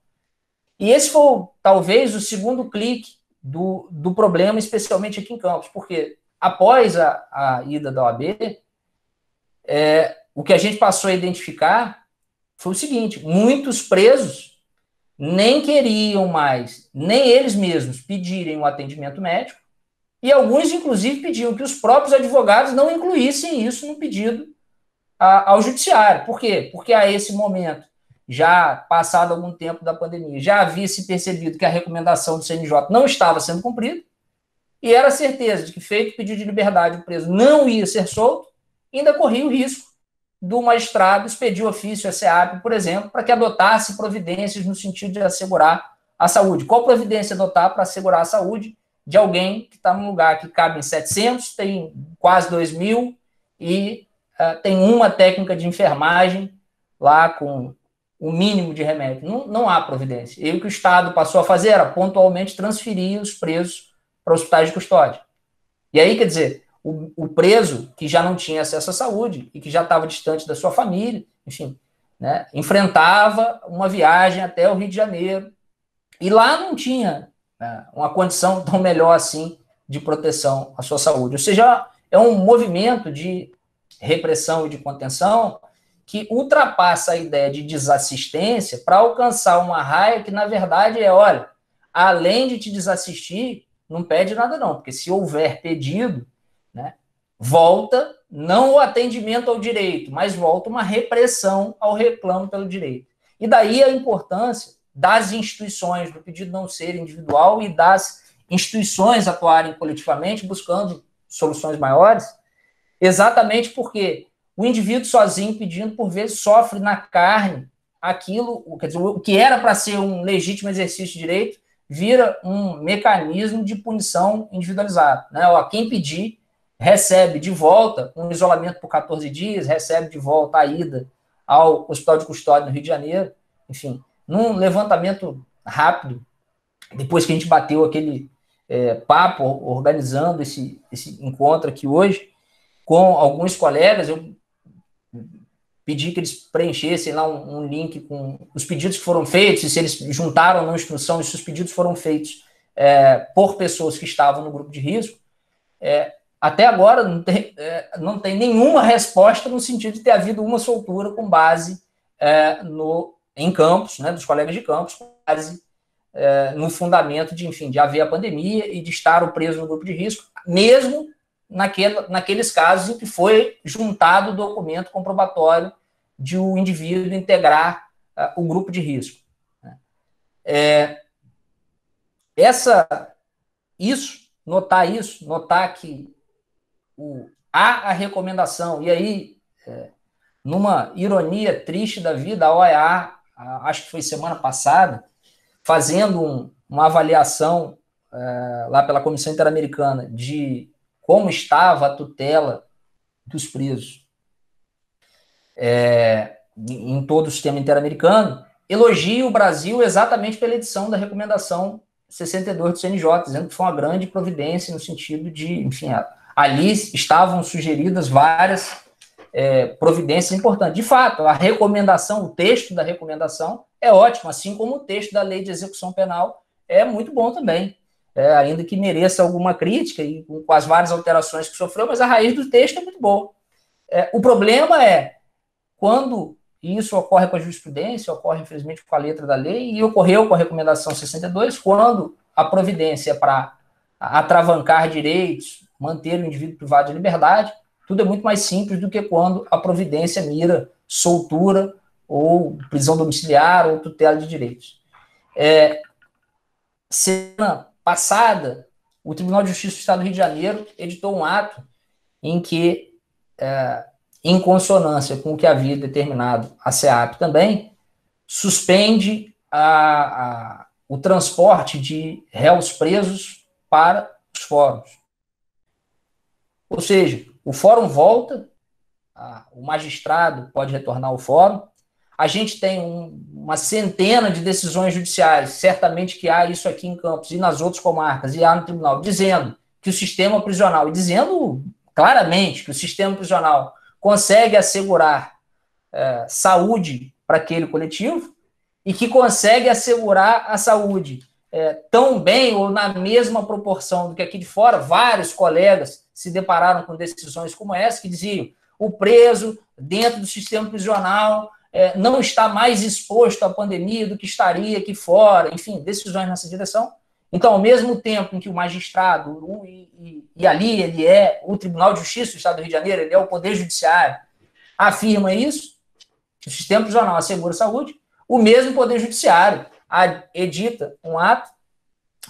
E esse foi, talvez, o segundo clique do problema, especialmente aqui em Campos, porque após a ida da OAB, o que a gente passou a identificar foi o seguinte: muitos presos nem queriam mais, nem eles mesmos, pedirem um atendimento médico, e alguns, inclusive, pediam que os próprios advogados não incluíssem isso no pedido ao judiciário. Por quê? Porque a esse momento, já passado algum tempo da pandemia, já havia se percebido que a recomendação do CNJ não estava sendo cumprida, e era certeza de que, feito o pedido de liberdade, o preso não ia ser solto, ainda corria o risco do magistrado expedir ofício à SEAP, por exemplo, para que adotasse providências no sentido de assegurar a saúde. Qual providência adotar para assegurar a saúde de alguém que está num lugar que cabe em 700, tem quase 2.000 e tem uma técnica de enfermagem lá com o mínimo de remédio? Não há providência. E o que o Estado passou a fazer era pontualmente transferir os presos para hospitais de custódia. E aí, quer dizer, o preso que já não tinha acesso à saúde e que já estava distante da sua família, enfim, enfrentava uma viagem até o Rio de Janeiro, e lá não tinha uma condição tão melhor assim de proteção à sua saúde. Ou seja, é um movimento de repressão e de contenção que ultrapassa a ideia de desassistência para alcançar uma raia que, na verdade, olha, além de te desassistir, não pede nada não, porque se houver pedido, volta não o atendimento ao direito, mas volta uma repressão ao reclamo pelo direito. E daí a importância das instituições, do pedido não ser individual e das instituições atuarem coletivamente, buscando soluções maiores, exatamente porque o indivíduo sozinho pedindo, por vezes, sofre na carne aquilo, quer dizer, o que era para ser um legítimo exercício de direito, vira um mecanismo de punição individualizado. Né? Quem pedir recebe de volta um isolamento por 14 dias, recebe de volta a ida ao Hospital de Custódia no Rio de Janeiro, enfim, num levantamento rápido, depois que a gente bateu aquele papo organizando esse encontro aqui hoje, com alguns colegas, eu pedi que eles preenchessem lá um link com os pedidos que foram feitos, e se eles juntaram na instrução, e se os pedidos foram feitos por pessoas que estavam no grupo de risco. Até agora não tem nenhuma resposta no sentido de ter havido uma soltura com base em campos, né, dos colegas de campos, com base no fundamento de haver a pandemia e de estar o preso no grupo de risco, mesmo naqueles casos em que foi juntado o documento comprobatório de o indivíduo integrar o grupo de risco. Notar que há a recomendação, e aí, numa ironia triste da vida, a OEA, acho que foi semana passada, fazendo uma avaliação lá pela Comissão Interamericana de como estava a tutela dos presos em todo o sistema interamericano, elogia o Brasil exatamente pela edição da recomendação 62 do CNJ, dizendo que foi uma grande providência no sentido de, ali estavam sugeridas várias providências importantes. De fato, a recomendação, o texto da recomendação é ótimo, assim como o texto da Lei de Execução Penal é muito bom também. Ainda que mereça alguma crítica e com as várias alterações que sofreu, mas a raiz do texto é muito boa. O problema é quando isso ocorre com a jurisprudência, ocorre, infelizmente, com a letra da lei, e ocorreu com a recomendação 62, quando a providência é para atravancar direitos, manter o indivíduo privado de liberdade, tudo é muito mais simples do que quando a providência mira soltura ou prisão domiciliar ou tutela de direitos. Semana passada, o Tribunal de Justiça do Estado do Rio de Janeiro editou um ato em que, em consonância com o que havia determinado a SEAP também, suspende o transporte de réus presos para os fóruns. Ou seja, o fórum volta, o magistrado pode retornar ao fórum, a gente tem uma centena de decisões judiciais, certamente que há isso aqui em Campos e nas outras comarcas, e há no tribunal, dizendo que o sistema prisional, e dizendo claramente que o sistema prisional consegue assegurar saúde para aquele coletivo e que consegue assegurar a saúde tão bem ou na mesma proporção do que aqui de fora. Vários colegas se depararam com decisões como essa, que diziam o preso dentro do sistema prisional não está mais exposto à pandemia do que estaria aqui fora, enfim, decisões nessa direção. Então, ao mesmo tempo em que o magistrado, e ali ele é o Tribunal de Justiça do Estado do Rio de Janeiro, ele é o Poder Judiciário, afirma isso, que o sistema prisional assegura a saúde, o mesmo Poder Judiciário edita um ato,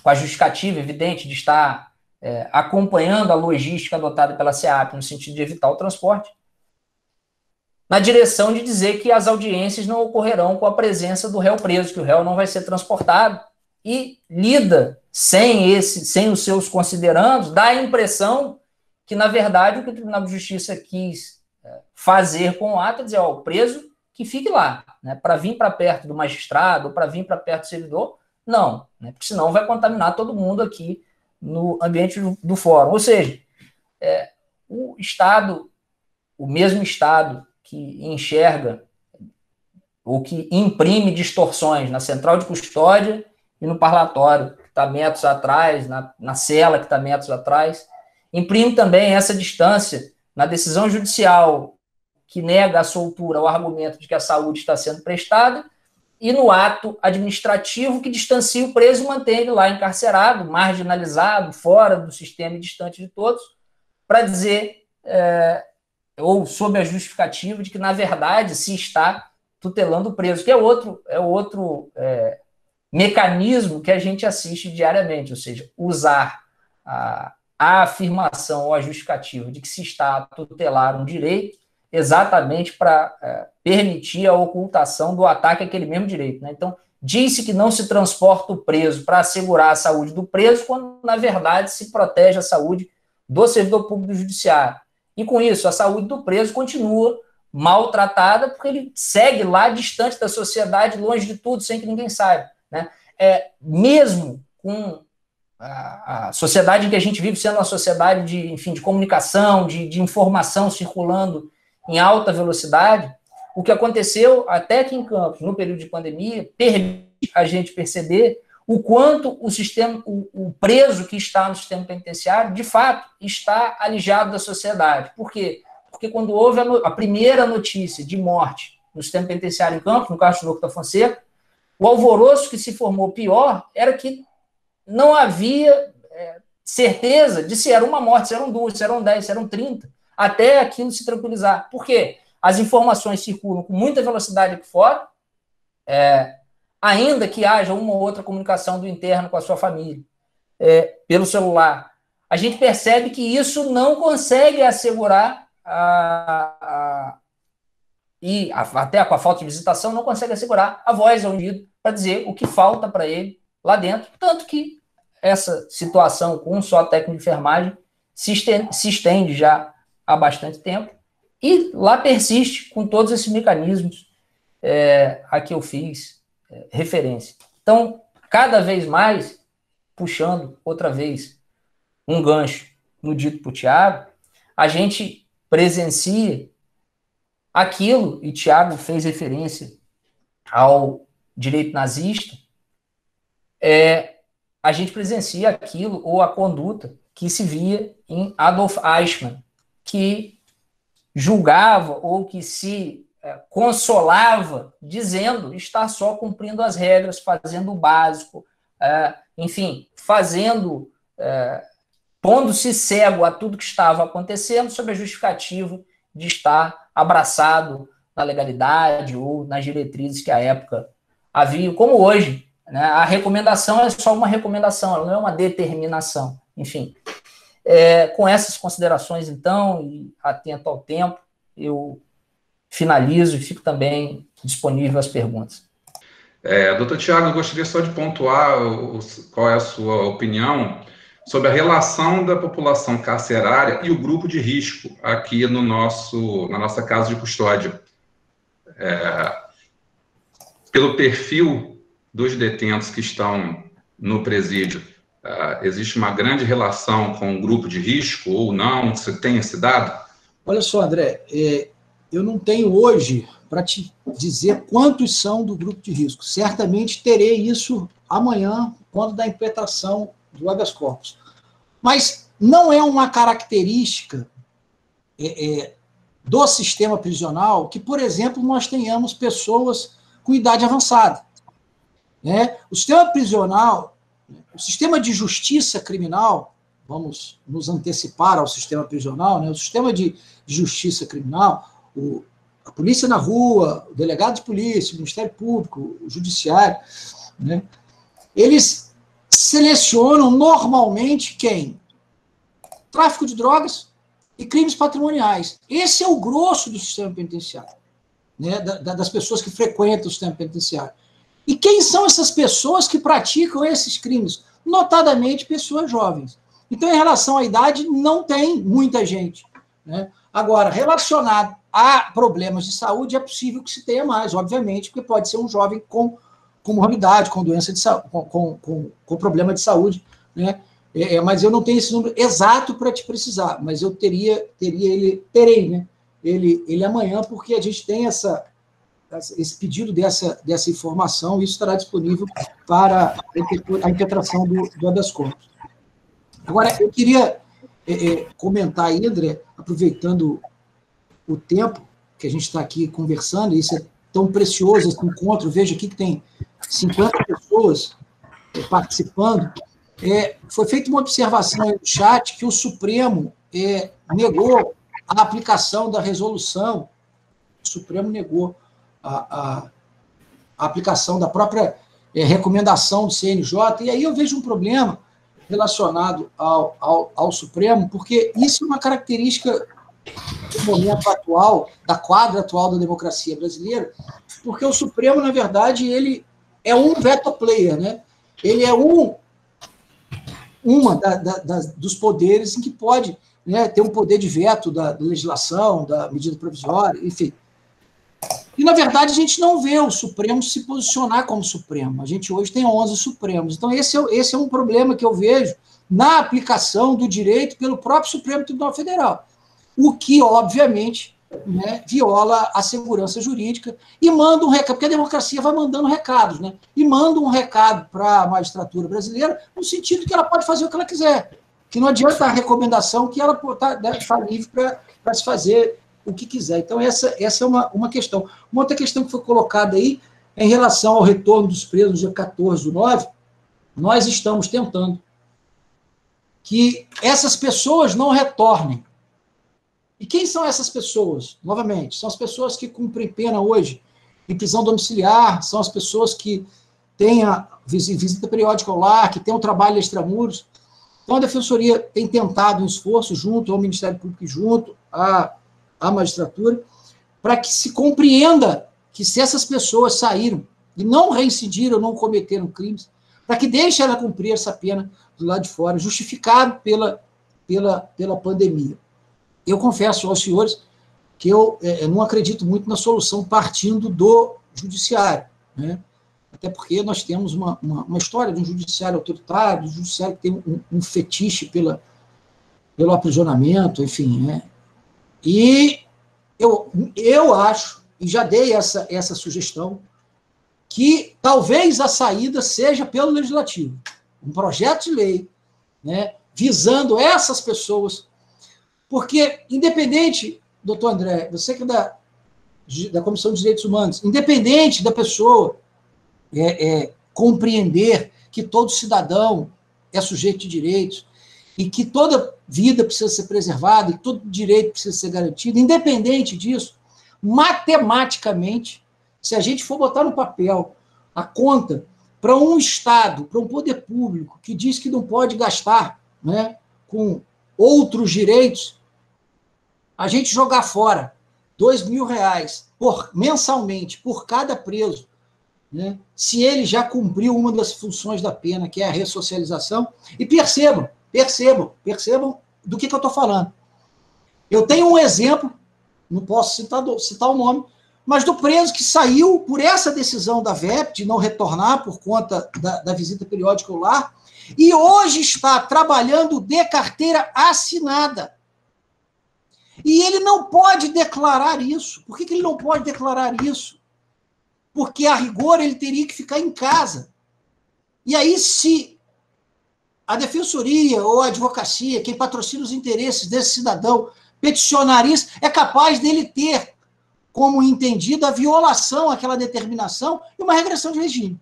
com a justificativa evidente de estar acompanhando a logística adotada pela SEAP no sentido de evitar o transporte, na direção de dizer que as audiências não ocorrerão com a presença do réu preso, que o réu não vai ser transportado, e lida sem os seus considerandos, dá a impressão que, na verdade, o que o Tribunal de Justiça quis fazer com o ato é dizer, o preso que fique lá, né, para vir para perto do magistrado, ou para vir para perto do servidor, não, né, porque senão vai contaminar todo mundo aqui no ambiente do fórum. Ou seja, o Estado, o mesmo Estado que enxerga ou que imprime distorções na central de custódia e no parlatório, que está metros atrás, na cela que está metros atrás, imprime também essa distância na decisão judicial que nega a soltura ao argumento de que a saúde está sendo prestada e no ato administrativo que distancia o preso e mantém ele lá encarcerado, marginalizado, fora do sistema e distante de todos, para dizer, ou sob a justificativa de que, na verdade, se está tutelando o preso, que é outro mecanismo que a gente assiste diariamente, ou seja, usar a afirmação ou a justificativa de que se está a tutelar um direito exatamente para permitir a ocultação do ataque àquele mesmo direito, né? Então, diz-se que não se transporta o preso para assegurar a saúde do preso, quando, na verdade, se protege a saúde do servidor público do judiciário. E, com isso, a saúde do preso continua maltratada, porque ele segue lá distante da sociedade, longe de tudo, sem que ninguém saiba, né? Mesmo com a sociedade em que a gente vive sendo uma sociedade de comunicação, de informação circulando em alta velocidade, o que aconteceu até aqui em Campos, no período de pandemia, permite a gente perceber o quanto o preso que está no sistema penitenciário, de fato, está alijado da sociedade. Por quê? Porque quando houve a primeira notícia de morte no sistema penitenciário em Campos, no caso do Chinook da Fonseca, o alvoroço que se formou pior era que não havia certeza de se era uma morte, se eram 2, se eram 10, se eram 30, até aquilo se tranquilizar. Por quê? As informações circulam com muita velocidade aqui fora, ainda que haja uma ou outra comunicação do interno com a sua família, pelo celular. A gente percebe que isso não consegue assegurar, e até com a falta de visitação, não consegue assegurar a voz ao indivíduo para dizer o que falta para ele lá dentro, tanto que essa situação com um só técnico de enfermagem se estende já há bastante tempo, e lá persiste com todos esses mecanismos a que eu fiz referência. Então, cada vez mais, puxando outra vez um gancho no dito por Tiago, a gente presencia aquilo, e Tiago fez referência ao direito nazista, a gente presencia aquilo, ou a conduta, que se via em Adolf Eichmann, que julgava ou que se consolava dizendo estar só cumprindo as regras, fazendo o básico, enfim, pondo-se cego a tudo que estava acontecendo sob a justificativa de estar abraçado na legalidade ou nas diretrizes que à época havia, como hoje, né? A recomendação é só uma recomendação, ela não é uma determinação. Enfim, com essas considerações, então, e atento ao tempo, eu finalizo e fico também disponível às perguntas. Doutor Tiago, eu gostaria só de pontuar qual é a sua opinião sobre a relação da população carcerária e o grupo de risco aqui na nossa casa de custódia. Pelo perfil dos detentos que estão no presídio, existe uma grande relação com o grupo de risco ou não? Você tem esse dado? Olha só, André, eu não tenho hoje para te dizer quantos são do grupo de risco. Certamente terei isso amanhã, quando da interpretação do habeas corpus. Mas não é uma característica do sistema prisional que, por exemplo, nós tenhamos pessoas com idade avançada. O sistema prisional, o sistema de justiça criminal, vamos nos antecipar ao sistema prisional, o sistema de justiça criminal, a polícia na rua, o delegado de polícia, o Ministério Público, o judiciário, eles selecionam normalmente quem? Tráfico de drogas e crimes patrimoniais. Esse é o grosso do sistema penitenciário, das pessoas que frequentam o sistema penitenciário. E quem são essas pessoas que praticam esses crimes? Notadamente, pessoas jovens. Então, em relação à idade, não tem muita gente. Agora, relacionado a problemas de saúde, é possível que se tenha mais, obviamente, porque pode ser um jovem com comorbidade, com doença de saúde, com problema de saúde, mas eu não tenho esse número exato para te precisar, mas eu terei ele amanhã, porque a gente tem esse pedido dessa informação, e isso estará disponível para a interpretação do habeas corpus. Agora, eu queria comentar aí, André, aproveitando o tempo que a gente está aqui conversando, e isso é tão precioso, esse encontro, vejo aqui que tem 50 pessoas participando, foi feita uma observação aí no chat que o Supremo negou a aplicação da resolução, o Supremo negou a aplicação da própria recomendação do CNJ, e aí eu vejo um problema relacionado ao Supremo, porque isso é uma característica do momento atual, da quadra atual da democracia brasileira, porque o Supremo, na verdade, ele é um veto player, né? Ele é uma dos poderes em que pode, né, ter um poder de veto da legislação, da medida provisória, enfim. E, na verdade, a gente não vê o Supremo se posicionar como Supremo. A gente hoje tem 11 Supremos. Então, esse é um problema que eu vejo na aplicação do direito pelo próprio Supremo Tribunal Federal, o que, obviamente, né, viola a segurança jurídica e manda um recado, porque a democracia vai mandando recados, né, e manda um recado para a magistratura brasileira no sentido que ela pode fazer o que ela quiser, que não adianta a recomendação que ela está livre para se fazer o que quiser. Então, essa é uma questão. Uma outra questão que foi colocada aí é em relação ao retorno dos presos no dia 14/9, nós estamos tentando que essas pessoas não retornem. E quem são essas pessoas? Novamente, são as pessoas que cumprem pena hoje em prisão domiciliar, são as pessoas que têm a visita periódica ao lar, que têm o trabalho extramuros. Então, a Defensoria tem tentado um esforço junto ao Ministério Público e junto à magistratura, para que se compreenda que se essas pessoas saíram e não reincidiram, não cometeram crimes, para que deixem ela cumprir essa pena do lado de fora, justificado pela pandemia. Eu confesso aos senhores que eu não acredito muito na solução partindo do judiciário, né? Até porque nós temos uma história de um judiciário autoritário, de um judiciário que tem um fetiche pelo aprisionamento, enfim, né? E eu acho, e já dei essa sugestão, que talvez a saída seja pelo Legislativo. Um projeto de lei, né, visando essas pessoas, porque, independente, doutor André, você que é da Comissão de Direitos Humanos, independente da pessoa compreender que todo cidadão é sujeito de direitos, e que toda vida precisa ser preservada, e todo direito precisa ser garantido, independente disso, matematicamente, se a gente for botar no papel a conta para um Estado, para um poder público, que diz que não pode gastar, né, com outros direitos, a gente jogar fora R$2.000 mensalmente por cada preso, né, se ele já cumpriu uma das funções da pena, que é a ressocialização, e percebam do que eu estou falando. Eu tenho um exemplo, não posso citar o nome, mas do preso que saiu por essa decisão da VEP de não retornar por conta da visita periódica ao lar, e hoje está trabalhando de carteira assinada. E ele não pode declarar isso. Por que ele não pode declarar isso? Porque, a rigor, ele teria que ficar em casa. E aí, se a Defensoria ou a advocacia, quem patrocina os interesses desse cidadão, peticionar isso, é capaz dele ter como entendido a violação àquela determinação e uma regressão de regime.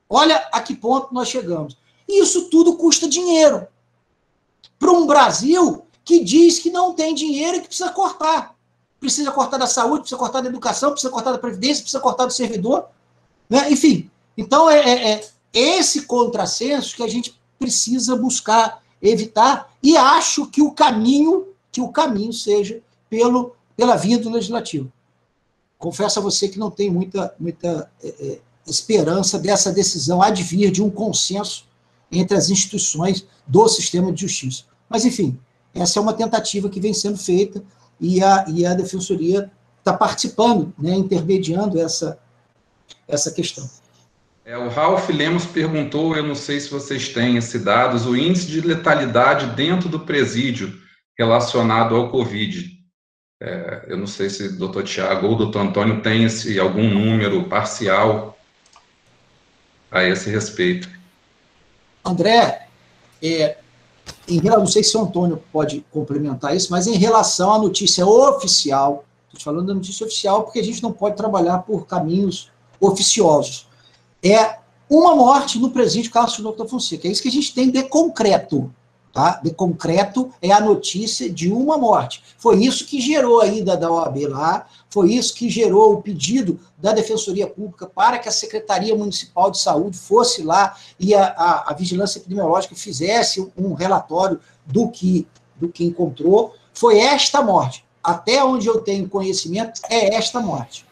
Olha a que ponto nós chegamos. E isso tudo custa dinheiro. Para um Brasil que diz que não tem dinheiro e que precisa cortar. Precisa cortar da saúde, precisa cortar da educação, precisa cortar da previdência, precisa cortar do servidor, né? Enfim, então é esse contrassenso que a gente precisa buscar evitar, e acho que o caminho seja pela via do Legislativo. Confesso a você que não tenho muita esperança dessa decisão advir de um consenso entre as instituições do sistema de justiça. Mas, enfim, essa é uma tentativa que vem sendo feita e a Defensoria está participando, né, intermediando essa questão. O Ralph Lemos perguntou, eu não sei se vocês têm esses dados, o índice de letalidade dentro do presídio relacionado ao Covid. Eu não sei se o doutor Tiago ou o doutor Antônio tem algum número parcial a esse respeito. André, não sei se o Antônio pode complementar isso, mas em relação à notícia oficial, estou falando da notícia oficial porque a gente não pode trabalhar por caminhos oficiosos. É uma morte no presídio Carlos Fernando da Fonseca. É isso que a gente tem de concreto. tá? De concreto é a notícia de uma morte. Foi isso que gerou a ida da OAB lá, foi isso que gerou o pedido da Defensoria Pública para que a Secretaria Municipal de Saúde fosse lá e a Vigilância Epidemiológica fizesse um relatório do que encontrou. Foi esta morte. Até onde eu tenho conhecimento, é esta morte.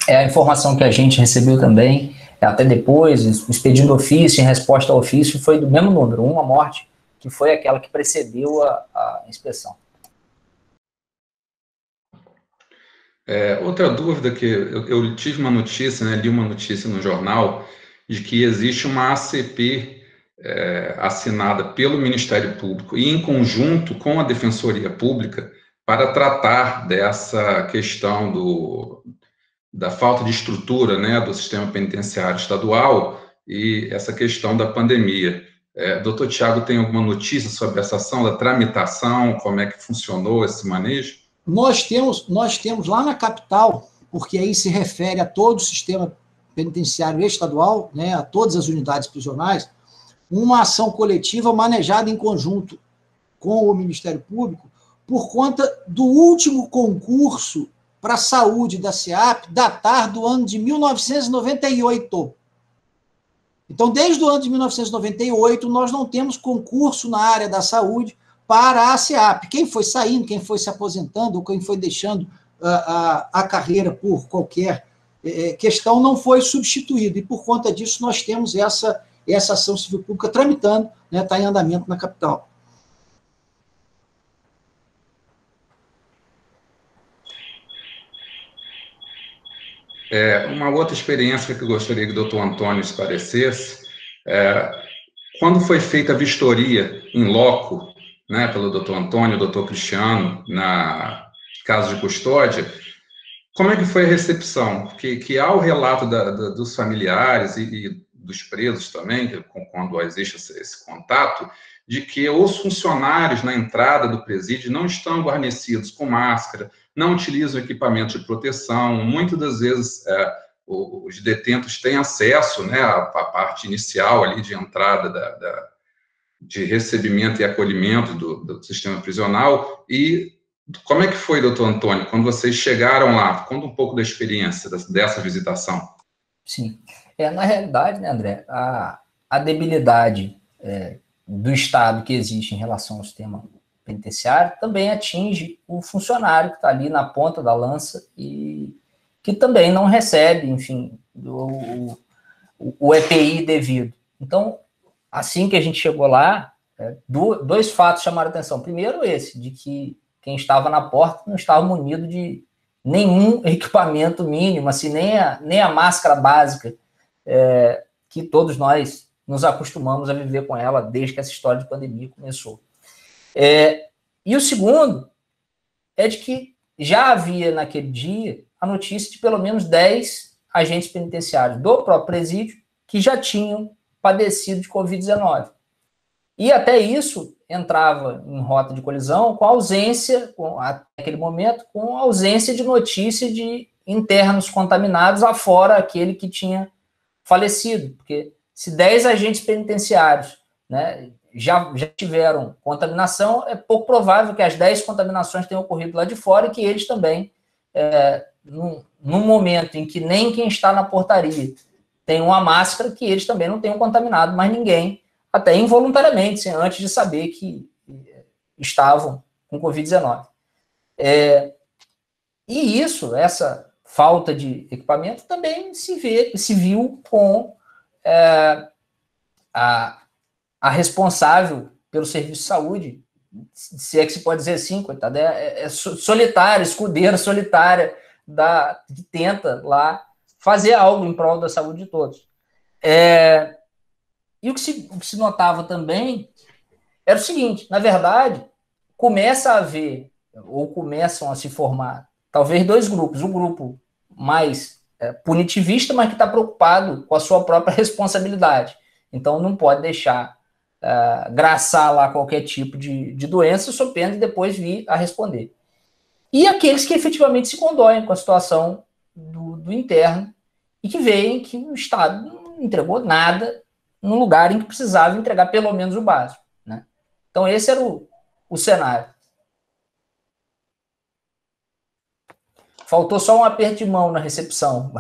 É a informação que a gente recebeu também, até depois, o expedindo ofício, em resposta ao ofício, foi do mesmo número, uma morte, que foi aquela que precedeu a inspeção. Outra dúvida que eu tive uma notícia, né, li uma notícia no jornal, de que existe uma ACP assinada pelo Ministério Público e em conjunto com a Defensoria Pública para tratar dessa questão da falta de estrutura, né, do sistema penitenciário estadual e essa questão da pandemia. Doutor Tiago, tem alguma notícia sobre essa ação, da tramitação, como é que funcionou esse manejo? Nós temos lá na capital, porque aí se refere a todo o sistema penitenciário estadual, né, a todas as unidades prisionais, uma ação coletiva manejada em conjunto com o Ministério Público por conta do último concurso para a saúde da SEAP datar do ano de 1998. Então, desde o ano de 1998, nós não temos concurso na área da saúde para a SEAP. Quem foi saindo, quem foi se aposentando, ou quem foi deixando a carreira por qualquer questão, não foi substituído. E, por conta disso, nós temos essa ação civil pública tramitando, né, está em andamento na capital. Uma outra experiência que eu gostaria que o doutor Antônio esclarecesse, quando foi feita a vistoria em loco, né, pelo doutor Antônio, doutor Cristiano, na casa de custódia, como é que foi a recepção? Que há o relato dos familiares e dos presos também, quando existe esse contato, de que os funcionários na entrada do presídio não estão guarnecidos com máscara, não utilizam equipamento de proteção, muitas das vezes os detentos têm acesso, né, à parte inicial ali de entrada de recebimento e acolhimento do sistema prisional. E como é que foi, doutor Antônio, quando vocês chegaram lá? Conta um pouco da experiência dessa visitação. Sim. Na realidade, né, André, a debilidade do Estado que existe em relação ao sistema penitenciário também atinge o funcionário que está ali na ponta da lança e que também não recebe, enfim, o EPI devido. Então, assim que a gente chegou lá, dois fatos chamaram a atenção. Primeiro esse, de que quem estava na porta não estava munido de nenhum equipamento mínimo, assim, nem a máscara básica, que todos nós nos acostumamos a viver com ela desde que essa história de pandemia começou. E o segundo é de que já havia naquele dia a notícia de pelo menos 10 agentes penitenciários do próprio presídio que já tinham padecido de Covid-19. E até isso entrava em rota de colisão com a ausência, naquele momento, com a ausência de notícia de internos contaminados, afora aquele que tinha falecido. Porque se 10 agentes penitenciários, né, já tiveram contaminação, é pouco provável que as 10 contaminações tenham ocorrido lá de fora e que eles também, num momento em que nem quem está na portaria tem uma máscara, que eles também não tenham contaminado mais ninguém, até involuntariamente, antes de saber que estavam com Covid-19. E essa falta de equipamento também se viu com a responsável pelo serviço de saúde, se é que se pode dizer assim, coitada, solitária, escudeira solitária, que tenta lá fazer algo em prol da saúde de todos. E o que se notava também era o seguinte: na verdade, começam a se formar, talvez, dois grupos. Um grupo mais punitivista, mas que está preocupado com a sua própria responsabilidade. Então, não pode deixar graçar lá qualquer tipo de doença, sob pena de depois vir a responder. E aqueles que efetivamente se condoem com a situação do interno e que veem que o Estado não entregou nada no lugar em que precisava entregar pelo menos o básico, né? Então, esse era o cenário. Faltou só um aperto de mão na recepção,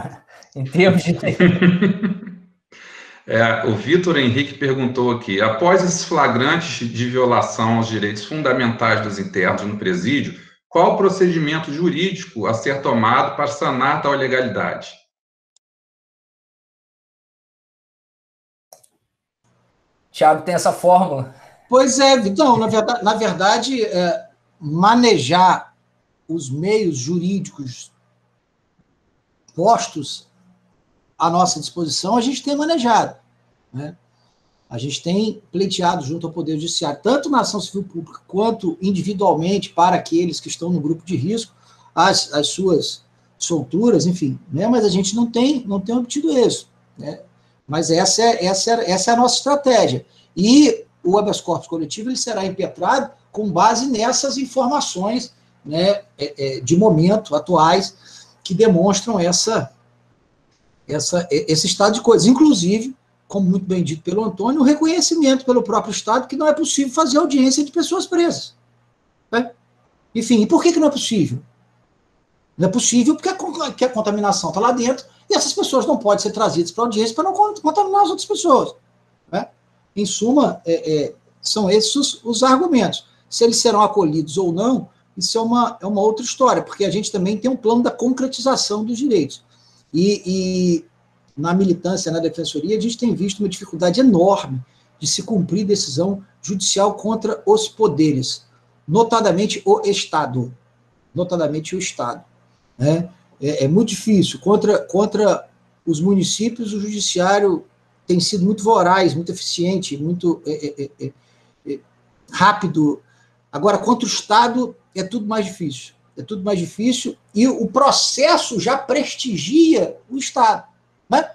em termos de... O Vitor Henrique perguntou aqui, após esses flagrantes de violação aos direitos fundamentais dos internos no presídio, qual o procedimento jurídico a ser tomado para sanar tal ilegalidade? Tiago, tem essa fórmula? Pois é, Vitão, na verdade manejar os meios jurídicos postos à nossa disposição, a gente tem manejado, né? A gente tem pleiteado junto ao Poder Judiciário, tanto na ação civil pública, quanto individualmente para aqueles que estão no grupo de risco, as suas solturas, enfim, né? Mas a gente não tem obtido isso, né? Mas essa é a nossa estratégia. E o habeas corpus coletivo ele será impetrado com base nessas informações, né, de momento, atuais, que demonstram esse estado de coisas. Inclusive, como muito bem dito pelo Antônio, o reconhecimento pelo próprio Estado que não é possível fazer audiência de pessoas presas, né? Enfim, e por que não é possível? Não é possível porque a contaminação está lá dentro e essas pessoas não podem ser trazidas para audiência para não contaminar as outras pessoas, né? Em suma, são esses os argumentos. Se eles serão acolhidos ou não, isso é uma outra história, porque a gente também tem um plano da concretização dos direitos. E na militância, na defensoria, a gente tem visto uma dificuldade enorme de se cumprir decisão judicial contra os poderes, notadamente o Estado. Né? É muito difícil. Contra os municípios, o judiciário tem sido muito voraz, muito eficiente, muito rápido. Agora, contra o Estado, é tudo mais difícil. E o processo já prestigia o Estado, né?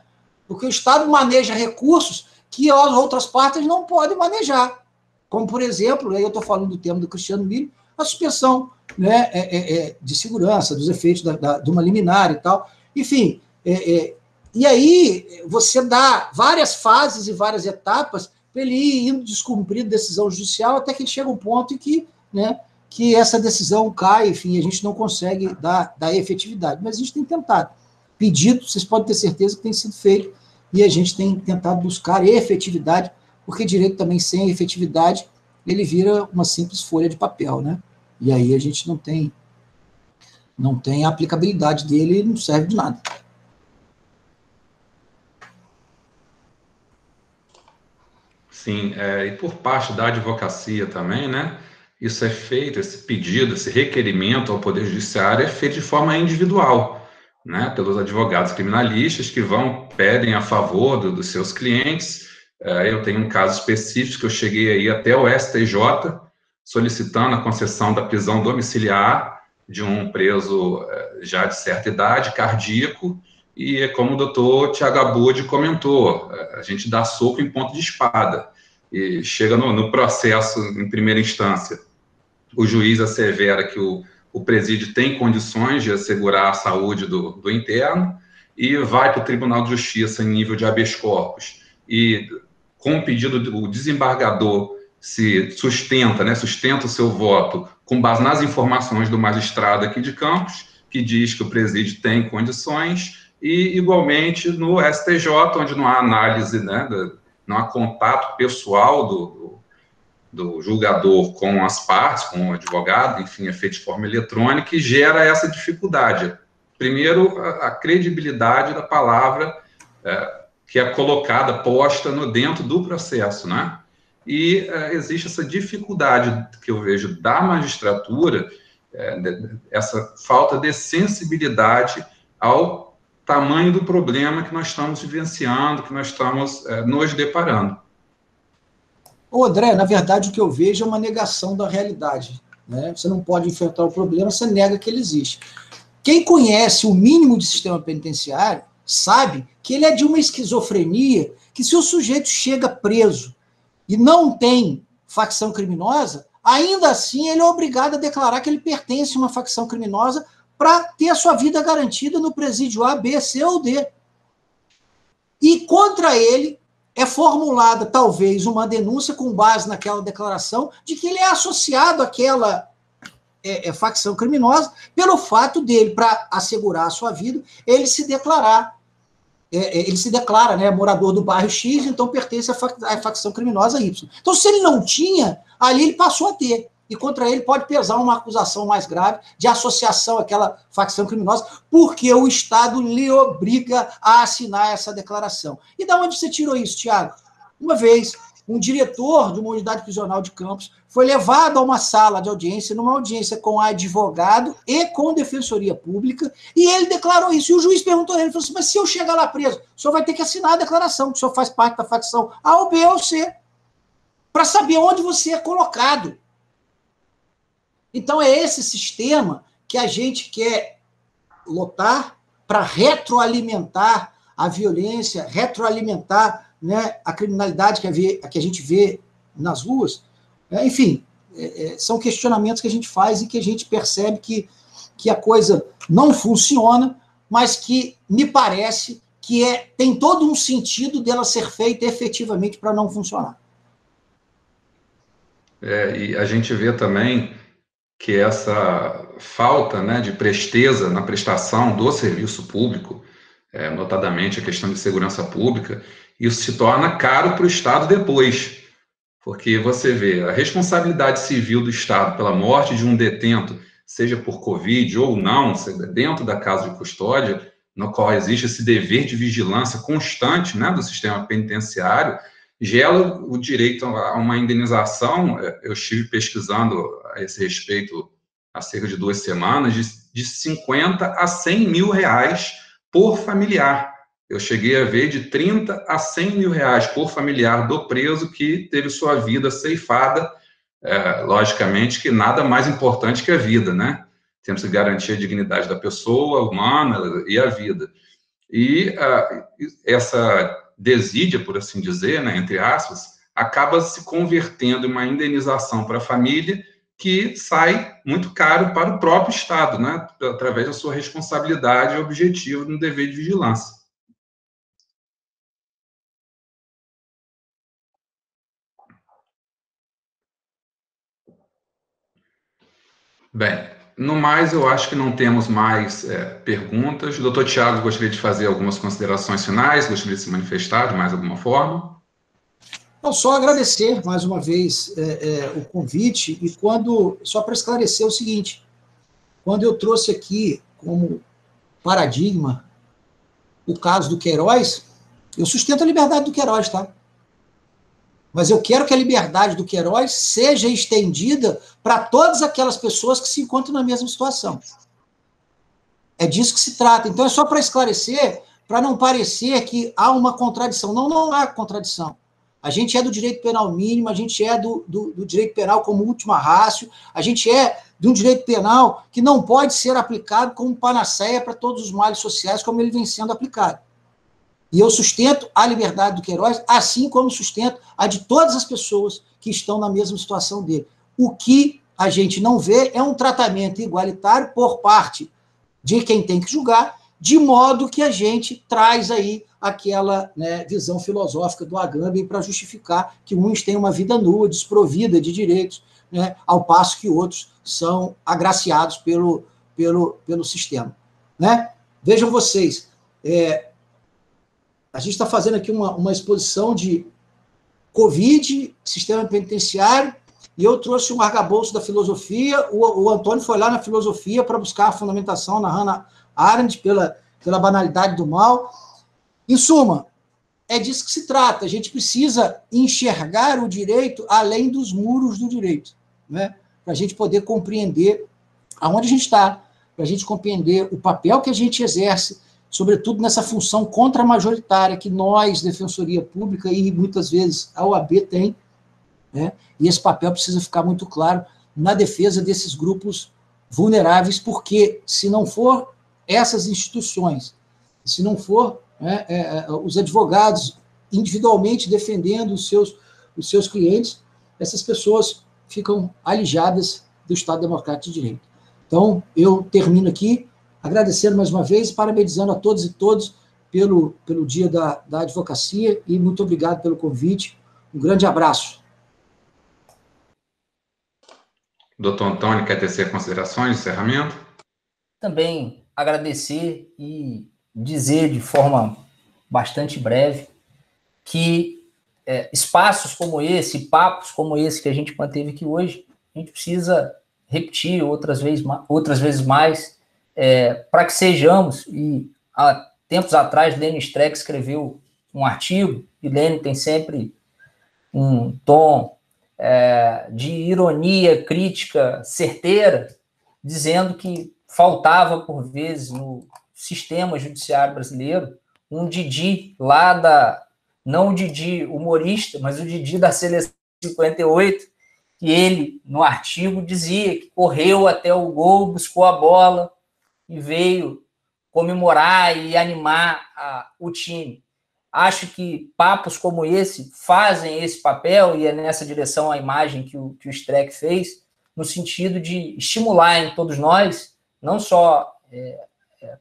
Porque o Estado maneja recursos que as outras partes não podem manejar. Como, por exemplo, aí eu estou falando do tema do Cristiano Milho, a suspensão, né, de segurança, dos efeitos de uma liminar e tal. Enfim, e aí você dá várias fases e várias etapas para ele ir indo descumprindo decisão judicial até que ele chega a um ponto em que, né, que essa decisão cai, enfim, a gente não consegue dar efetividade. Mas a gente tem tentado. Pedido, vocês podem ter certeza que tem sido feito, e a gente tem tentado buscar efetividade, porque direito também sem efetividade, ele vira uma simples folha de papel, né? E aí a gente não tem a aplicabilidade dele e não serve de nada. Sim, e por parte da advocacia também, né? Isso é feito, esse pedido, esse requerimento ao Poder Judiciário é feito de forma individual, né? Pelos advogados criminalistas que pedem a favor dos seus clientes. Eu tenho um caso específico que eu cheguei aí até o STJ solicitando a concessão da prisão domiciliar de um preso já de certa idade, cardíaco, e como o doutor Tiago Abud comentou, a gente dá soco em ponta de espada, e chega no processo em primeira instância, o juiz assevera que o presídio tem condições de assegurar a saúde do interno, e vai para o Tribunal de Justiça em nível de habeas corpus, e com o pedido do desembargador se sustenta o seu voto com base nas informações do magistrado aqui de Campos, que diz que o presídio tem condições, e igualmente no STJ, onde não há análise, né, não há contato pessoal do julgador com as partes, com o advogado, enfim, é feito de forma eletrônica, e gera essa dificuldade. Primeiro, a credibilidade da palavra que é colocada, posta dentro do processo, né? E existe essa dificuldade que eu vejo da magistratura, essa falta de sensibilidade ao tamanho do problema que nós estamos vivenciando, que nós estamos nos deparando. Ô, André, na verdade, o que eu vejo é uma negação da realidade, né? Você não pode enfrentar o problema, você nega que ele existe. Quem conhece o mínimo de sistema penitenciário sabe que ele é de uma esquizofrenia, que se o sujeito chega preso e não tem facção criminosa, ainda assim ele é obrigado a declarar que ele pertence a uma facção criminosa para ter a sua vida garantida no presídio A, B, C ou D. E contra ele, é formulada, talvez, uma denúncia com base naquela declaração de que ele é associado àquela facção criminosa, pelo fato dele, para assegurar a sua vida, ele se declara, né, morador do bairro X, então pertence à facção criminosa Y. Então, se ele não tinha, ali ele passou a ter. E contra ele pode pesar uma acusação mais grave de associação àquela facção criminosa, porque o Estado lhe obriga a assinar essa declaração. E de onde você tirou isso, Tiago? Uma vez, um diretor de uma unidade prisional de Campos foi levado a uma sala de audiência, numa audiência com advogado e com defensoria pública, e ele declarou isso. E o juiz perguntou a ele, falou assim, mas se eu chegar lá preso, o senhor vai ter que assinar a declaração, que o senhor faz parte da facção A ou B ou C, para saber onde você é colocado. Então, é esse sistema que a gente quer lutar para retroalimentar a violência, retroalimentar, né, a criminalidade que a gente vê nas ruas. Enfim, são questionamentos que a gente faz e que a gente percebe que a coisa não funciona, mas que me parece que tem todo um sentido dela ser feita efetivamente para não funcionar. E a gente vê também que essa falta, né, de presteza na prestação do serviço público, notadamente a questão de segurança pública, isso se torna caro para o Estado depois, porque você vê a responsabilidade civil do Estado pela morte de um detento, seja por Covid ou não, dentro da casa de custódia, no qual existe esse dever de vigilância constante, né, do sistema penitenciário, gera o direito a uma indenização. Eu estive pesquisando a esse respeito há cerca de 2 semanas, de 50 a 100 mil reais por familiar. Eu cheguei a ver de 30 a 100 mil reais por familiar do preso que teve sua vida ceifada. Logicamente que nada mais importante que a vida, né? Temos que garantir a dignidade da pessoa humana e a vida. E essa desídia, por assim dizer, né, entre aspas, acaba se convertendo em uma indenização para a família que sai muito caro para o próprio Estado, né, através da sua responsabilidade e objetivo no dever de vigilância. Bem, no mais, eu acho que não temos mais perguntas. O doutor Tiago gostaria de fazer algumas considerações finais, gostaria de se manifestar de mais alguma forma? Não, só agradecer mais uma vez o convite, e só para esclarecer o seguinte, quando eu trouxe aqui como paradigma o caso do Queiroz, eu sustento a liberdade do Queiroz, tá? Mas eu quero que a liberdade do Queiroz seja estendida para todas aquelas pessoas que se encontram na mesma situação. É disso que se trata. Então, é só para esclarecer, para não parecer que há uma contradição. Não, não há contradição. A gente é do direito penal mínimo, a gente é do direito penal como última ratio, a gente é de um direito penal que não pode ser aplicado como panaceia para todos os males sociais, como ele vem sendo aplicado. E eu sustento a liberdade do Queiroz, assim como sustento a de todas as pessoas que estão na mesma situação dele. O que a gente não vê é um tratamento igualitário por parte de quem tem que julgar, de modo que a gente traz aí aquela, né, visão filosófica do Agamben para justificar que uns têm uma vida nua, desprovida de direitos, né, ao passo que outros são agraciados pelo sistema. Né? Vejam vocês, a gente está fazendo aqui uma exposição de Covid, sistema penitenciário, e eu trouxe um arcabouço da filosofia, o Antônio foi lá na filosofia para buscar a fundamentação na Hannah Arendt pela banalidade do mal. Em suma, é disso que se trata. A gente precisa enxergar o direito além dos muros do direito, né? Para a gente poder compreender aonde a gente está, para a gente compreender o papel que a gente exerce, sobretudo nessa função contramajoritária que nós, Defensoria Pública, e muitas vezes a OAB tem, né? E esse papel precisa ficar muito claro na defesa desses grupos vulneráveis, porque se não for essas instituições, se não for os advogados individualmente defendendo os seus clientes, essas pessoas ficam alijadas do Estado Democrático de Direito. Então, eu termino aqui agradecendo mais uma vez, parabenizando a todos e todos pelo Dia da Advocacia e muito obrigado pelo convite. Um grande abraço. Doutor Antônio, quer tecer considerações de encerramento? Também agradecer e dizer de forma bastante breve que espaços como esse, papos como esse que a gente manteve aqui hoje, a gente precisa repetir outras vezes mais, para que sejamos, e há tempos atrás, Lênio Streck escreveu um artigo, e Lênio tem sempre um tom de ironia, crítica certeira, dizendo que faltava, por vezes, no sistema judiciário brasileiro, um Didi lá não o Didi humorista, mas o Didi da seleção 58, que ele, no artigo, dizia que correu até o gol, buscou a bola e veio comemorar e animar o time. Acho que papos como esse fazem esse papel, e é nessa direção a imagem que o Streck fez, no sentido de estimular em todos nós, não só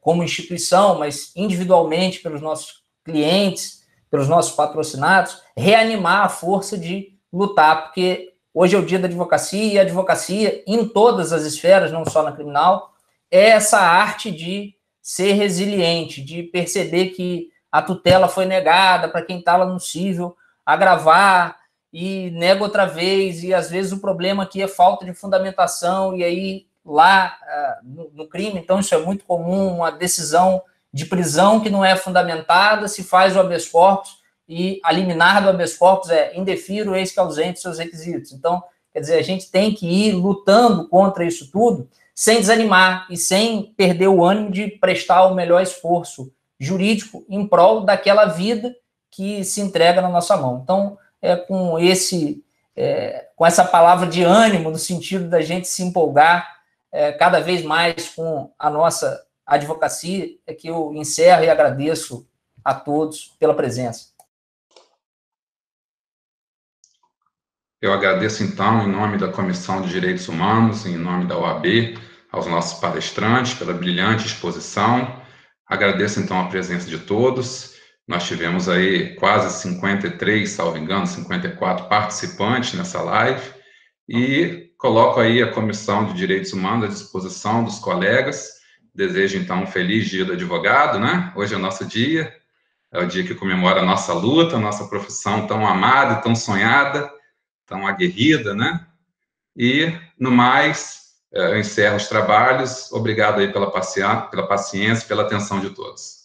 como instituição, mas individualmente pelos nossos clientes, pelos nossos patrocinados, reanimar a força de lutar, porque hoje é o dia da advocacia, e a advocacia, em todas as esferas, não só na criminal, é essa arte de ser resiliente, de perceber que a tutela foi negada para quem está lá no cível, agravar, e nega outra vez, e às vezes o problema aqui é falta de fundamentação, e aí lá no crime, então isso é muito comum, uma decisão de prisão que não é fundamentada, se faz o habeas corpus, e a liminar do habeas corpus é indefiro, eis que ausente seus requisitos. Então, quer dizer, a gente tem que ir lutando contra isso tudo, sem desanimar e sem perder o ânimo de prestar o melhor esforço jurídico em prol daquela vida que se entrega na nossa mão. Então, com essa palavra de ânimo, no sentido da gente se empolgar cada vez mais com a nossa advocacia, é que eu encerro e agradeço a todos pela presença. Eu agradeço, então, em nome da Comissão de Direitos Humanos, em nome da OAB, aos nossos palestrantes pela brilhante exposição. Agradeço, então, a presença de todos. Nós tivemos aí quase 53, salvo engano, 54 participantes nessa live, e coloco aí a Comissão de Direitos Humanos à disposição dos colegas. Desejo, então, um feliz dia do advogado, né? Hoje é o nosso dia, é o dia que comemora a nossa luta, a nossa profissão tão amada, tão sonhada, tão aguerrida, né? E, no mais, eu encerro os trabalhos. Obrigado aí pela paciência, pela atenção de todos.